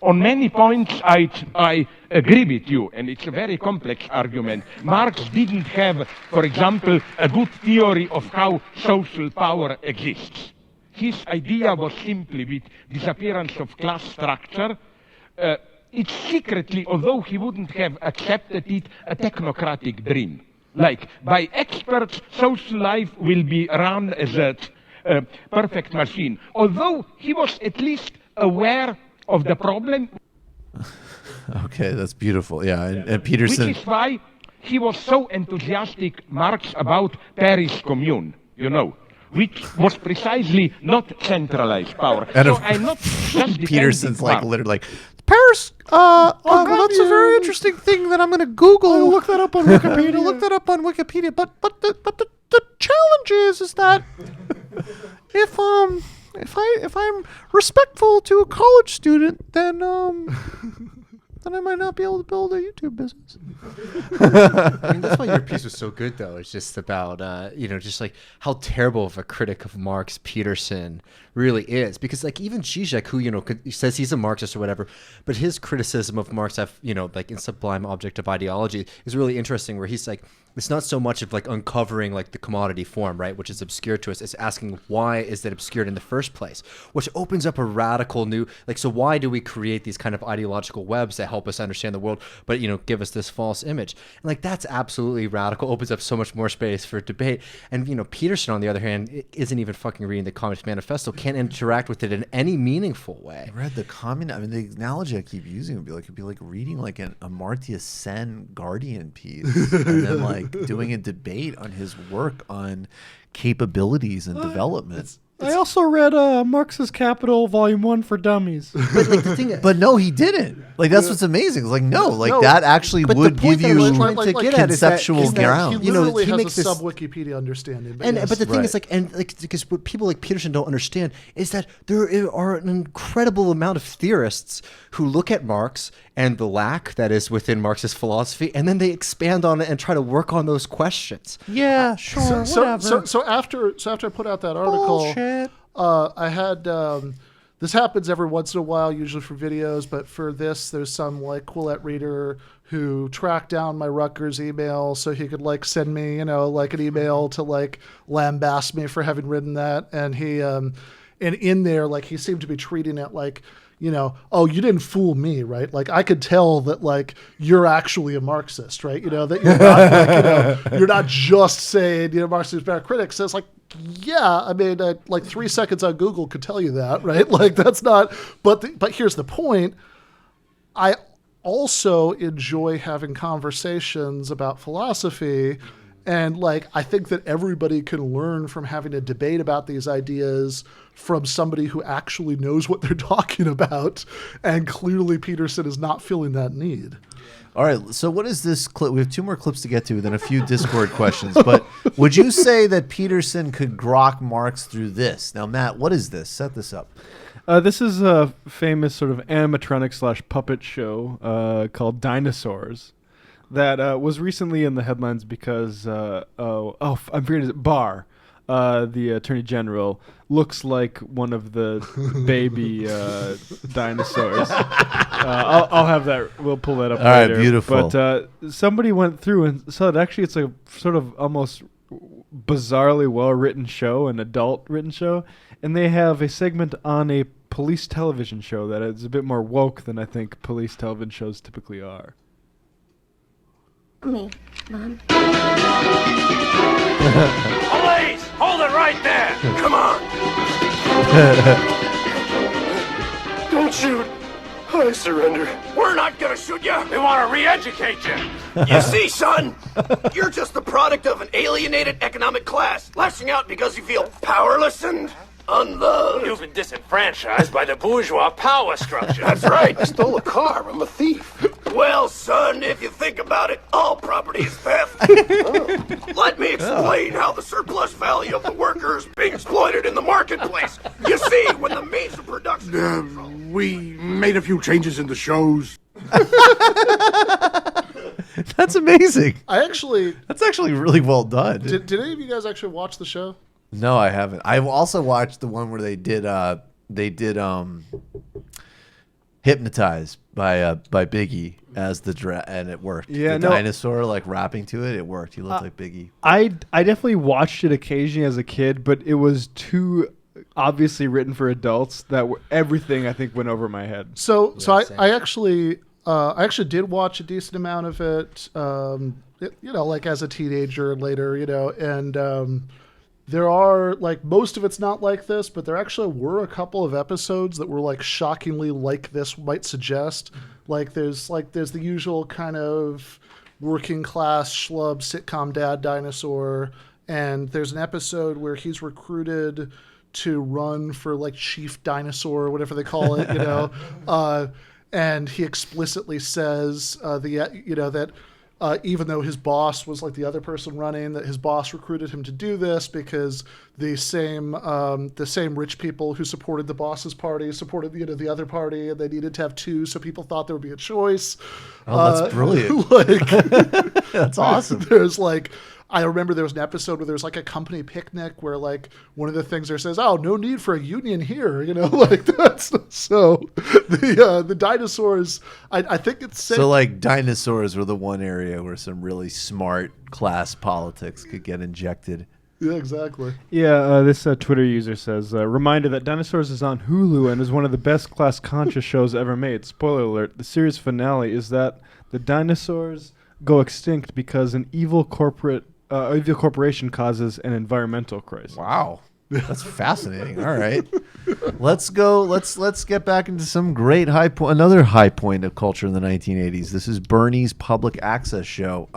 on many points, I agree with you, and it's a very complex argument. Marx didn't have, for example, a good theory of how social power exists. His idea was simply, with disappearance of class structure, it's secretly, although he wouldn't have accepted it, a technocratic dream. By experts, social life will be run as a perfect machine. Although he was at least aware of the problem. Okay, that's beautiful. Yeah, and Peterson. Which is why he was so enthusiastic, Marx, about Paris Commune, which was precisely not centralized power. And so I'm not just Peterson's literally Paris. That's a very interesting thing that I'm going to Google. Look that up on Wikipedia. But challenge is that if I'm respectful to a college student, then I might not be able to build a YouTube business. I mean, that's why your piece was so good, though. It's just about, just like how terrible of a critic of Marx Peterson really is. Because, like, even Zizek, who, says he's a Marxist or whatever, but his criticism of Marx, like in Sublime Object of Ideology, is really interesting, where he's like, it's not so much of like uncovering like the commodity form, right, which is obscure to us. It's asking why is that obscured in the first place, which opens up a radical new, like, so why do we create these kind of ideological webs that help us understand the world, but give us this false image? And like that's absolutely radical. Opens up so much more space for debate. And Peterson, on the other hand, isn't even fucking reading the Communist Manifesto. Can't interact with it in any meaningful way. I read the the analogy I keep using would be like reading like an Amartya Sen Guardian piece, and then like doing a debate on his work on capabilities and development. I also read Marx's Capital Volume 1 for Dummies. But no, he didn't. Like that's what's amazing. It's like that actually would give you conceptual ground. He literally has a sub-Wikipedia understanding. But the thing is, because what people like Peterson don't understand is that there are an incredible amount of theorists who look at Marx and the lack that is within Marxist philosophy, and then they expand on it and try to work on those questions. Yeah, sure, whatever. So after I put out that article, I had this happens every once in a while, usually for videos, but for this, there's some like Quillette reader who tracked down my Rutgers email so he could like send me, like an email to like lambast me for having written that, and he and in there, like he seemed to be treating it like, oh, you didn't fool me, right? Like I could tell that like you're actually a Marxist, right? That you're not like, you're not just saying, Marxist bad critics. So it's like, yeah, I mean, like 3 seconds on Google could tell you that, right? Like that's not, but here's the point. I also enjoy having conversations about philosophy, and like I think that everybody can learn from having a debate about these ideas from somebody who actually knows what they're talking about, and clearly Peterson is not feeling that need. All right, so what is this clip? We have 2 more clips to get to, then a few Discord questions. But would you say that Peterson could grok Marx through this? Now, Matt, what is this? Set this up. This is a famous sort of animatronic / puppet show called Dinosaurs that was recently in the headlines because, I'm forgetting it, Barr, the Attorney General, looks like one of the baby dinosaurs. I'll have that. We'll pull that up later. All right, beautiful. But somebody went through and saw that actually it's a sort of almost bizarrely well-written show, an adult-written show, and they have a segment on a police television show that is a bit more woke than I think police television shows typically are. Me, Mom. Police! Hold it right there! Come on! Don't shoot. I surrender. We're not gonna shoot you! We want to re-educate you! You see, son? You're just the product of an alienated economic class, lashing out because you feel powerless and unloved. You've been disenfranchised by the bourgeois power structure. That's right. I stole a car. I'm a thief. Well, son, if you think about it, all property is theft. Let me explain how the surplus value of the worker is being exploited in the marketplace. You see, when the means of production... we made a few changes in the shows. That's amazing. That's actually really well done. Did any of you guys actually watch the show? No, I haven't. I've also watched the one where they did Hypnotized by Biggie as the and it worked. Yeah, the dinosaur like rapping to it worked. He looked like Biggie. I definitely watched it occasionally as a kid, but it was too obviously written for adults that everything I think went over my head. So I actually did watch a decent amount of it. Like as a teenager and later, and. There are, like, most of it's not like this, but there actually were a couple of episodes that were, like, shockingly like this might suggest. Like, there's the usual kind of working class schlub sitcom dad dinosaur, and there's an episode where he's recruited to run for, like, chief dinosaur or whatever they call it, and he explicitly says, that even though his boss was like the other person running, that his boss recruited him to do this because the same rich people who supported the boss's party supported the other party, and they needed to have two, so people thought there would be a choice. Oh, that's brilliant! That's awesome. There's I remember there was an episode where there was a company picnic where one of the things there says, "Oh, no need for a union here," that's so. The dinosaurs, I think it's safe. So dinosaurs were the one area where some really smart class politics could get injected. Yeah, exactly. Yeah, this Twitter user says, reminder that Dinosaurs is on Hulu and is one of the best class conscious shows ever made. Spoiler alert, the series finale is that the dinosaurs go extinct because an evil corporation causes an environmental crisis. Wow. That's fascinating. All right. Let's go. Let's get back into some great another high point of culture in the 1980s. This is Bernie's public access show.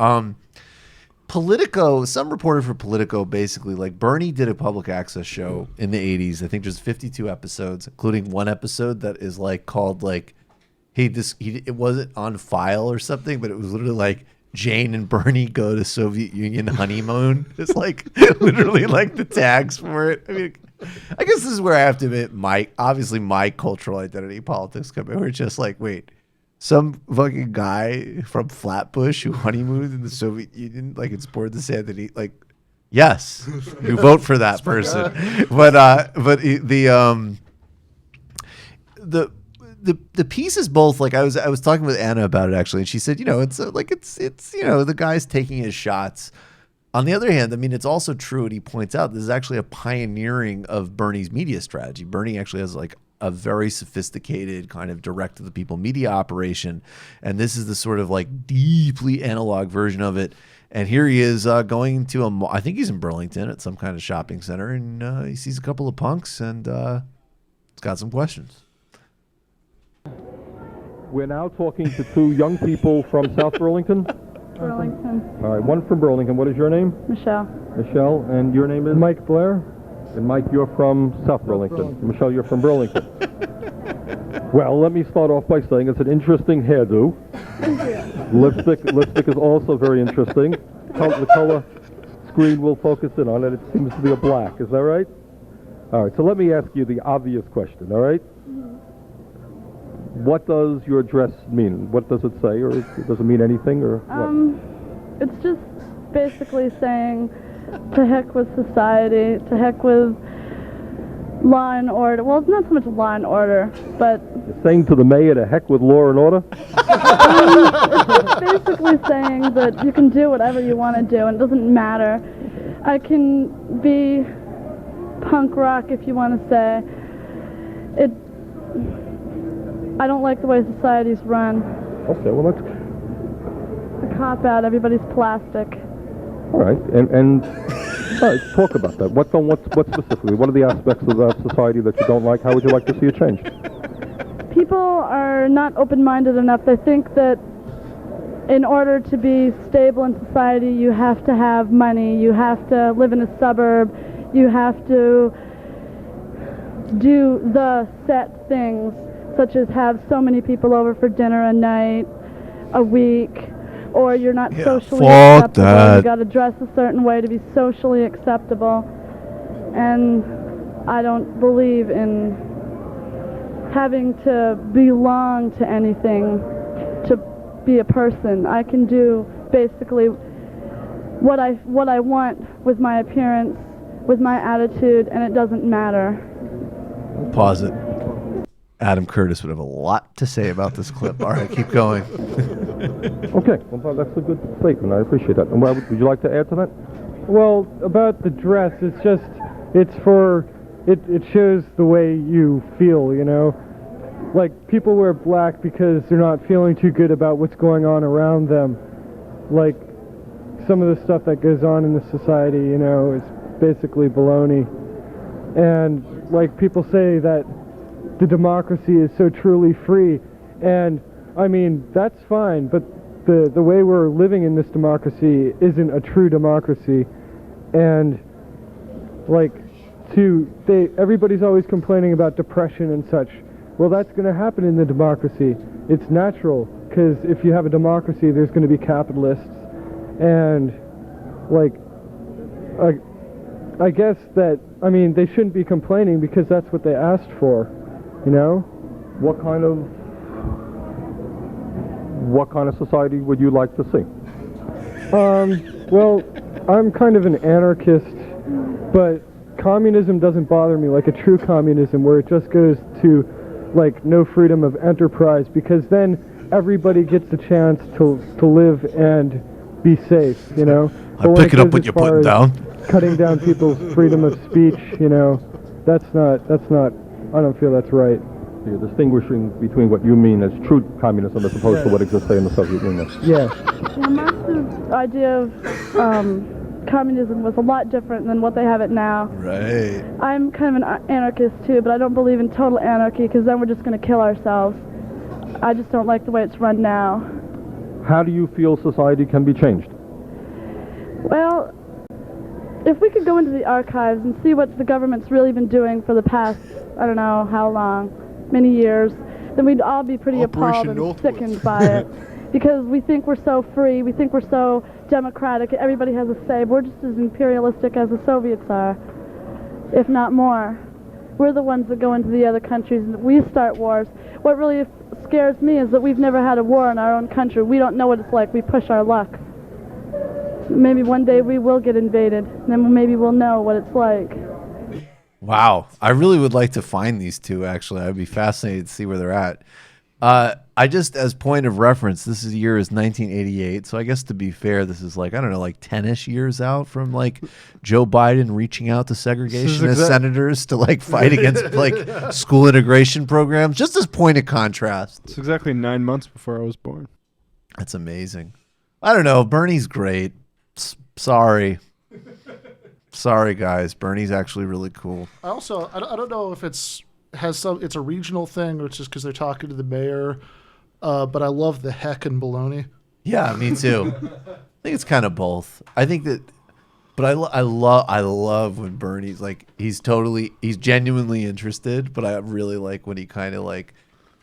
Politico, some reporter for Politico basically Bernie did a public access show in the 80s. I think there's 52 episodes, including one episode that is called it wasn't on file or something, but it was literally Jane and Bernie go to Soviet Union honeymoon. It's literally the tags for it. I mean, I guess this is where I have to admit my cultural identity politics come in. We're just wait, some fucking guy from Flatbush who honeymooned in the Soviet Union, it's bored to say that he yes, you vote for that person. The piece is both I was talking with Anna about it actually, and she said it's the guy's taking his shots. On the other hand, I mean it's also true, and he points out this is actually a pioneering of Bernie's media strategy. Bernie actually has a very sophisticated kind of direct to the people media operation, and this is the sort of deeply analog version of it. And here he is going to I think he's in Burlington at some kind of shopping center, and he sees a couple of punks, and he's got some questions. We're now talking to two young people from South Burlington. Burlington. All right, one from Burlington. What is your name? Michelle. Michelle, and your name is? Mike Blair. And Mike, you're from South Burlington. Michelle, you're from Burlington. Well, let me start off by saying it's an interesting hairdo. Lipstick is also very interesting. The color screen will focus in on it. It seems to be a black. Is that right? All right, so let me ask you the obvious question, all right? What does your dress mean? What does it say, or does it mean anything, or what? It's just basically saying, to heck with society, to heck with law and order. Well, it's not so much law and order, but You're saying to the mayor, to heck with law and order? it's basically saying that you can do whatever you want to do, and it doesn't matter. I can be punk rock, if you want to say. I don't like the way society's run. Okay, well that's A cop-out, everybody's plastic. all right. And all right, talk about that. What specifically? What are the aspects of that society that you don't like? How would you like to see it changed? People are not open-minded enough. They think that in order to be stable in society, you have to have money, you have to live in a suburb, you have to do the set things, such as have so many people over for dinner a night, a week, or you're not socially acceptable. That. You got to dress a certain way to be socially acceptable. And I don't believe in having to belong to anything to be a person. I can do basically what I want with my appearance, with my attitude, and it doesn't matter. Pause it. Adam Curtis would have a lot to say about this clip. All right, keep going. Okay, well that's a good statement. I appreciate that. And would you like to add to that? Well, about the dress, it shows the way you feel, you know? Like, people wear black because they're not feeling too good about what's going on around them. Like, some of the stuff that goes on in the society, you know, is basically baloney. And, like, people say that the democracy is so truly free. And, I mean, that's fine, but the way we're living in this democracy isn't a true democracy. And, like, everybody's always complaining about depression and such. Well, that's going to happen in the democracy. It's natural, because if you have a democracy, there's going to be capitalists, and like, I guess that, I mean, they shouldn't be complaining because that's what they asked for, you know? What kind of society would you like to see? Well, I'm kind of an anarchist, but communism doesn't bother me like a true communism where it just goes to like no freedom of enterprise, because then everybody gets a chance to live and be safe, you know? I'm picking up what you're putting down. Cutting down people's freedom of speech, you know, that's not, I don't feel that's right. You're distinguishing between what you mean as true communism as opposed to what exists, say, in the Soviet Union. Yeah. Well, Marx's idea of communism was a lot different than what they have it now. Right. I'm kind of an anarchist too, but I don't believe in total anarchy because then we're just going to kill ourselves. I just don't like the way it's run now. How do you feel society can be changed? Well, if we could go into the archives and see what the government's really been doing for the past, I don't know how long, many years, then we'd all be pretty appalled and sickened by it. Because we think we're so free, we think we're so democratic, everybody has a say. We're just as imperialistic as the Soviets are, if not more. We're the ones that go into the other countries and we start wars. What really scares me is that we've never had a war in our own country. We don't know what it's like. We push our luck. Maybe one day we will get invaded, and then maybe we'll know what it's like. Wow. I really would like to find these two, actually. I'd be fascinated to see where they're at. I just, as point of reference, this year is 1988. So I guess to be fair, this is like, I don't know, like 10-ish years out from like Joe Biden reaching out to segregationist senators to like fight against like school integration programs, just as point of contrast. It's exactly 9 months before I was born. That's amazing. I don't know. Bernie's great. Sorry, guys. Bernie's actually really cool. I don't know if it's a regional thing or it's just because they're talking to the mayor. But I love the heck and baloney. Yeah, me too. I think it's kind of both. I think that, but I love when Bernie's like he's genuinely interested. But I really like when he kind of like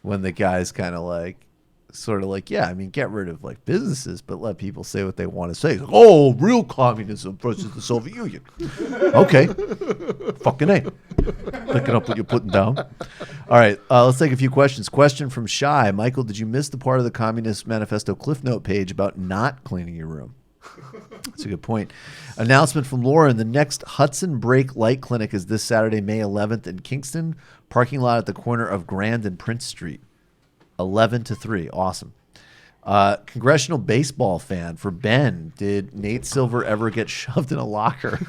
when the guy's kind of like. Sort of like, yeah, I mean, get rid of like businesses, but let people say what they want to say. Like, oh, real communism versus the Soviet Union. Okay. Fucking A. Picking up what you're putting down. All right, let's take a few questions. Question from Shy. Michael, did you miss the part of the Communist Manifesto Cliff Note page about not cleaning your room? That's a good point. Announcement from Lauren. The next Hudson Brake Light Clinic is this Saturday, May 11th in Kingston. Parking lot at the corner of Grand and Prince Street. 11 to 3. Awesome. Congressional baseball fan for Ben. Did Nate Silver ever get shoved in a locker?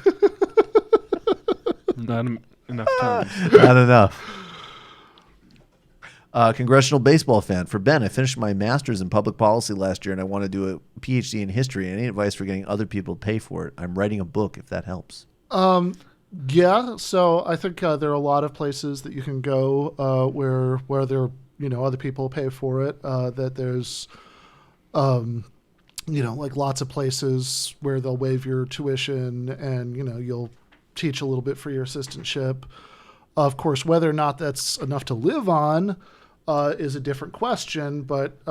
Not enough times. Not enough. Congressional baseball fan for Ben. I finished my master's in public policy last year and I want to do a PhD in history. Any advice for getting other people to pay for it? I'm writing a book if that helps. Yeah. So I think there are a lot of places that you can go where there other people pay for it, that there's, like lots of places where they'll waive your tuition and, you'll teach a little bit for your assistantship. Of course, whether or not that's enough to live on is a different question, but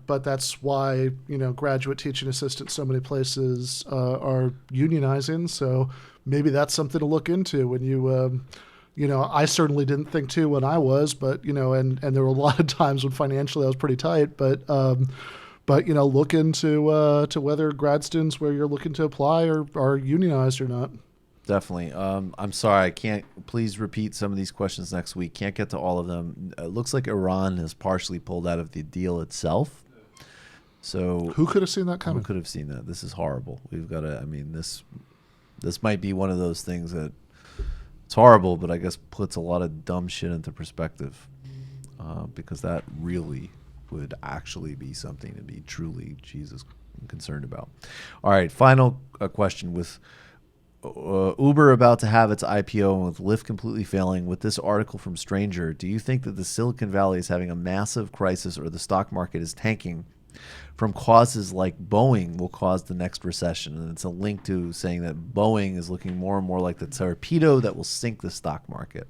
that's why, graduate teaching assistants, so many places are unionizing. So maybe that's something to look into when you, I certainly didn't think to when I was, but, and there were a lot of times when financially I was pretty tight, but look into to whether grad students where you're looking to apply are unionized or not. Definitely. I'm sorry. I can't. Please repeat some of these questions next week. Can't get to all of them. It looks like Iran has partially pulled out of the deal itself. So who could have seen that coming? Who could have seen that? This is horrible. We've got to, this might be one of those things that it's horrible, but I guess puts a lot of dumb shit into perspective, because that really would actually be something to be truly concerned about. All right, final question. With Uber about to have its IPO and with Lyft completely failing, with this article from Stranger, do you think that the Silicon Valley is having a massive crisis or the stock market is tanking from causes like Boeing will cause the next recession? And it's a link to saying that Boeing is looking more and more like the torpedo that will sink the stock market.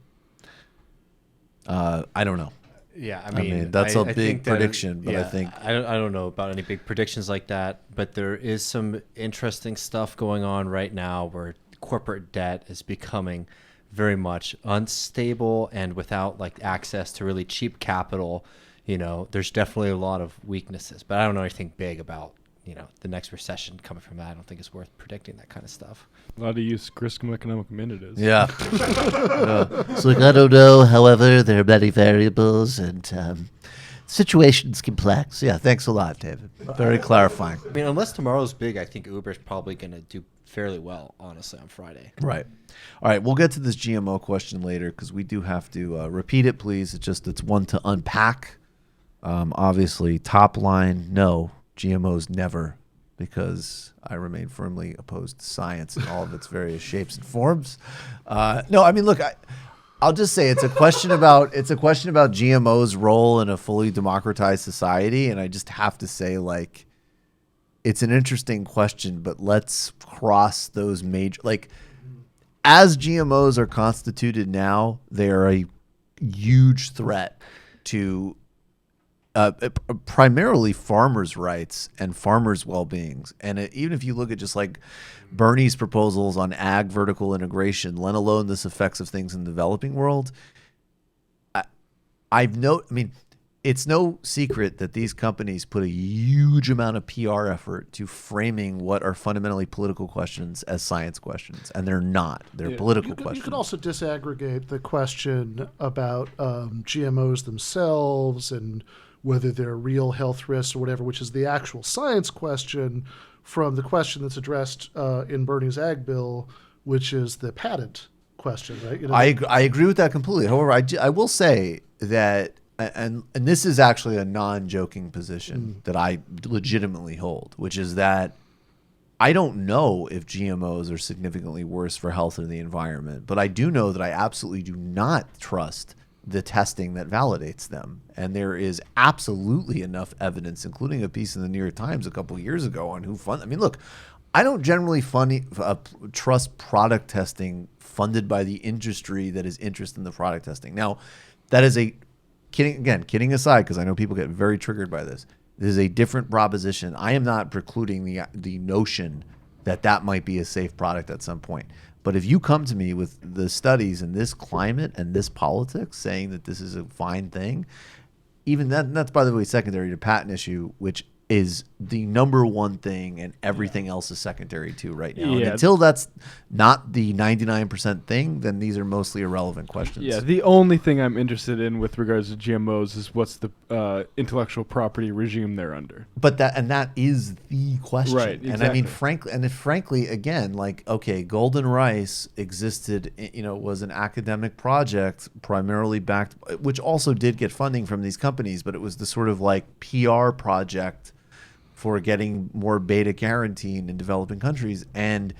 I don't know. Yeah, I mean that's a big prediction, but I think I don't know about any big predictions like that. But there is some interesting stuff going on right now where corporate debt is becoming very much unstable and without like access to really cheap capital. There's definitely a lot of weaknesses, but I don't know anything big about the next recession coming from that. I don't think it's worth predicting that kind of stuff. A lot of use Griscom economic minute is. Yeah. So I don't know. However, there are many variables and situation's complex. Yeah, thanks a lot, David. Very clarifying. I mean, unless tomorrow's big, I think Uber's probably going to do fairly well, honestly, on Friday. Right. All right, we'll get to this GMO question later because we do have to repeat it, please. It's one to unpack. Obviously, top line, no. GMOs never, because I remain firmly opposed to science in all of its various shapes and forms. No, I mean, look, I'll just say it's a question about GMO's role in a fully democratized society, and I just have to say, like, it's an interesting question, but let's cross those major, like, as GMOs are constituted now, they are a huge threat to primarily farmers' rights and farmers' well-beings. And even if you look at just like Bernie's proposals on ag vertical integration, let alone this effects of things in the developing world, I mean, it's no secret that these companies put a huge amount of PR effort to framing what are fundamentally political questions as science questions, and they're not. They're political questions. You could also disaggregate the question about GMOs themselves and whether they're real health risks or whatever, which is the actual science question, from the question that's addressed in Bernie's ag bill, which is the patent question, right? I agree with that completely. However, I will say that, and this is actually a non-joking position that I legitimately hold, which is that I don't know if GMOs are significantly worse for health or the environment, but I do know that I absolutely do not trust the testing that validates them. And there is absolutely enough evidence, including a piece in the New York Times a couple of years ago on who funded. I mean, look, I don't generally trust product testing funded by the industry that is interested in the product testing. Now, that is kidding aside, because I know people get very triggered by this. This is a different proposition. I am not precluding the notion that might be a safe product at some point. But if you come to me with the studies and this climate and this politics saying that this is a fine thing, even that's, by the way, secondary to patent issue, which is the number one thing, and everything else is secondary to right now. And until that's not the 99% thing, then these are mostly irrelevant questions. Yeah, the only thing I'm interested in with regards to GMOs is what's the intellectual property regime they're under. But that is the question. Right, exactly. And I mean, frankly, again, like, okay, golden rice existed, was an academic project primarily backed, which also did get funding from these companies, but it was the sort of like PR project for getting more beta carotene in developing countries. And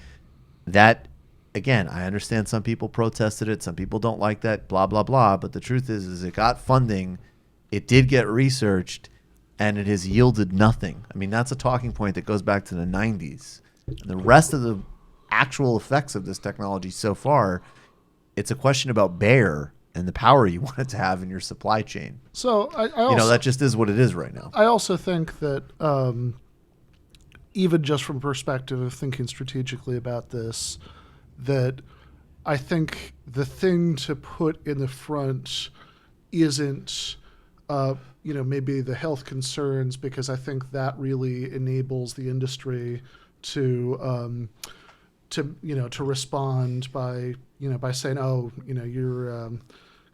that, again, I understand some people protested it, some people don't like that, blah, blah, blah. But the truth is it got funding, it did get researched, and it has yielded nothing. I mean, that's a talking point that goes back to the 90s. And the rest of the actual effects of this technology so far, it's a question about Bayer and the power you want it to have in your supply chain. So I also, that just is what it is right now. I also think that even just from perspective of thinking strategically about this, that I think the thing to put in the front isn't, maybe the health concerns, because I think that really enables the industry to respond by saying, oh,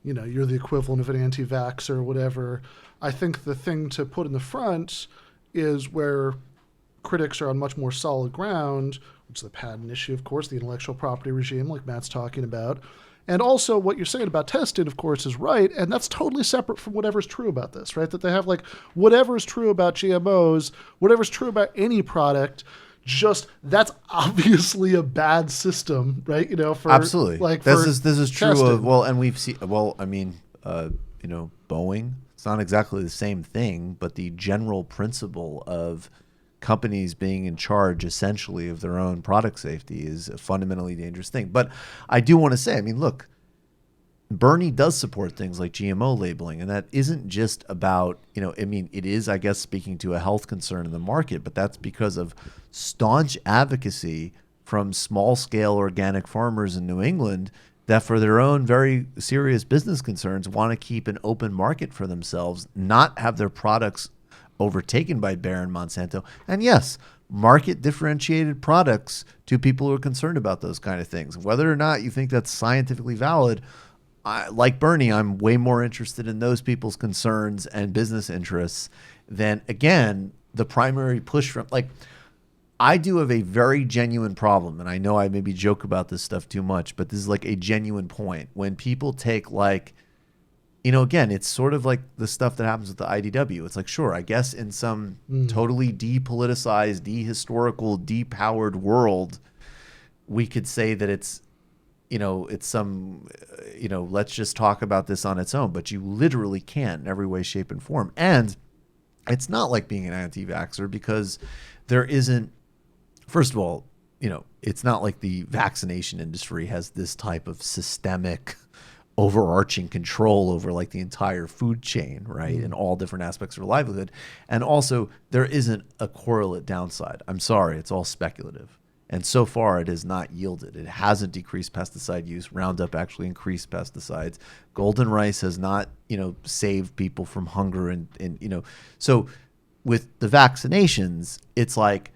you're the equivalent of an anti-vaxxer or whatever. I think the thing to put in the front is where critics are on much more solid ground, which is the patent issue, of course, the intellectual property regime, like Matt's talking about. And also what you're saying about testing, of course, is right. And that's totally separate from whatever's true about this, right? That they have like whatever's true about GMOs, whatever's true about any product, just that's obviously a bad system, right? Absolutely. Like this is true testing. of, well, and we've seen, Boeing, it's not exactly the same thing, but the general principle of companies being in charge essentially of their own product safety is a fundamentally dangerous thing. But I do want to say, I mean, look, Bernie does support things like GMO labeling, and that isn't just about, it is, I guess, speaking to a health concern in the market, but that's because of staunch advocacy from small-scale organic farmers in New England that for their own very serious business concerns want to keep an open market for themselves, not have their products overtaken by Bayer and Monsanto. And yes, market differentiated products to people who are concerned about those kind of things. Whether or not you think that's scientifically valid, like Bernie, I'm way more interested in those people's concerns and business interests than, again, the primary push from, like, I do have a very genuine problem, and I know I maybe joke about this stuff too much, but this is like a genuine point. When people take, like, again, it's sort of like the stuff that happens with the IDW. It's like, sure, I guess in some totally depoliticized, dehistorical, depowered world, we could say that it's, it's some, let's just talk about this on its own. But you literally can't in every way, shape, and form. And it's not like being an anti-vaxxer, because there isn't, first of all, it's not like the vaccination industry has this type of systemic overarching control over like the entire food chain, right? In all different aspects of livelihood. And also, there isn't a correlate downside. I'm sorry, it's all speculative. And so far, it has not yielded. It hasn't decreased pesticide use. Roundup actually increased pesticides. Golden rice has not, saved people from hunger. And so with the vaccinations, it's like,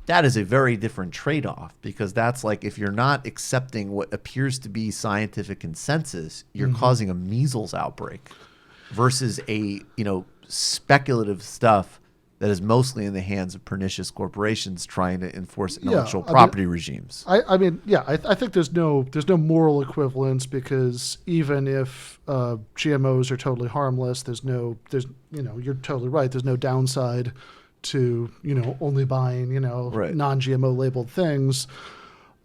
that is a very different trade-off, because that's like, if you're not accepting what appears to be scientific consensus, you're causing a measles outbreak versus a, speculative stuff that is mostly in the hands of pernicious corporations trying to enforce intellectual property regimes. I think there's no moral equivalence, because even if GMOs are totally harmless, you're totally right. There's no downside to only buying non-GMO labeled things,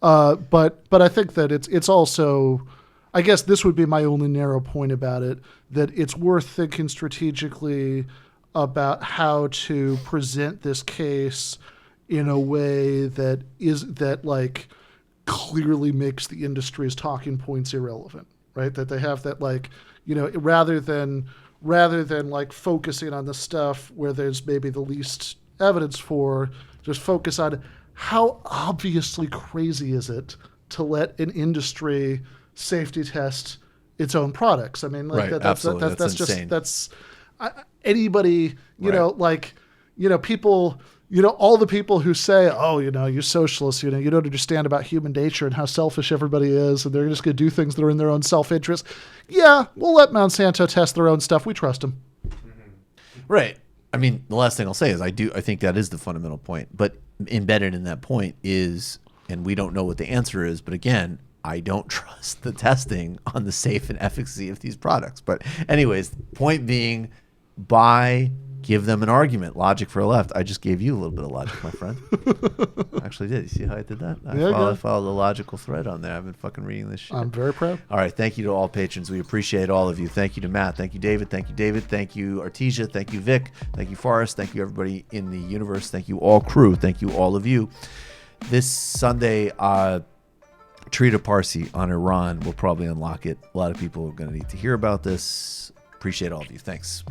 but I think that it's also, I guess this would be my only narrow point about it, that it's worth thinking strategically about how to present this case in a way that like clearly makes the industry's talking points irrelevant, right? That they have that, like, rather than like focusing on the stuff where there's maybe the least evidence for, just focus on how obviously crazy is it to let an industry safety test its own products. I mean, like, right, that's insane. Anybody, people, all the people who say, oh, you socialists, you don't understand about human nature and how selfish everybody is, and they're just going to do things that are in their own self-interest. Yeah, we'll let Monsanto test their own stuff. We trust them. Right. I mean, the last thing I'll say is I think that is the fundamental point. But embedded in that point is, and we don't know what the answer is, but again, I don't trust the testing on the safe and efficacy of these products. But anyways, point being, give them an argument. Logic for a left. I just gave you a little bit of logic, my friend. I actually did. You see how I did that? I followed the logical thread on there. I've been fucking reading this shit. I'm very proud. All right. Thank you to all patrons. We appreciate all of you. Thank you to Matt. Thank you, David. Thank you, David. Thank you, Artesia. Thank you, Vic. Thank you, Forrest. Thank you, everybody in the universe. Thank you, all crew. Thank you, all of you. This Sunday, Trita Parsi on Iran will probably unlock it. A lot of people are going to need to hear about this. Appreciate all of you. Thanks.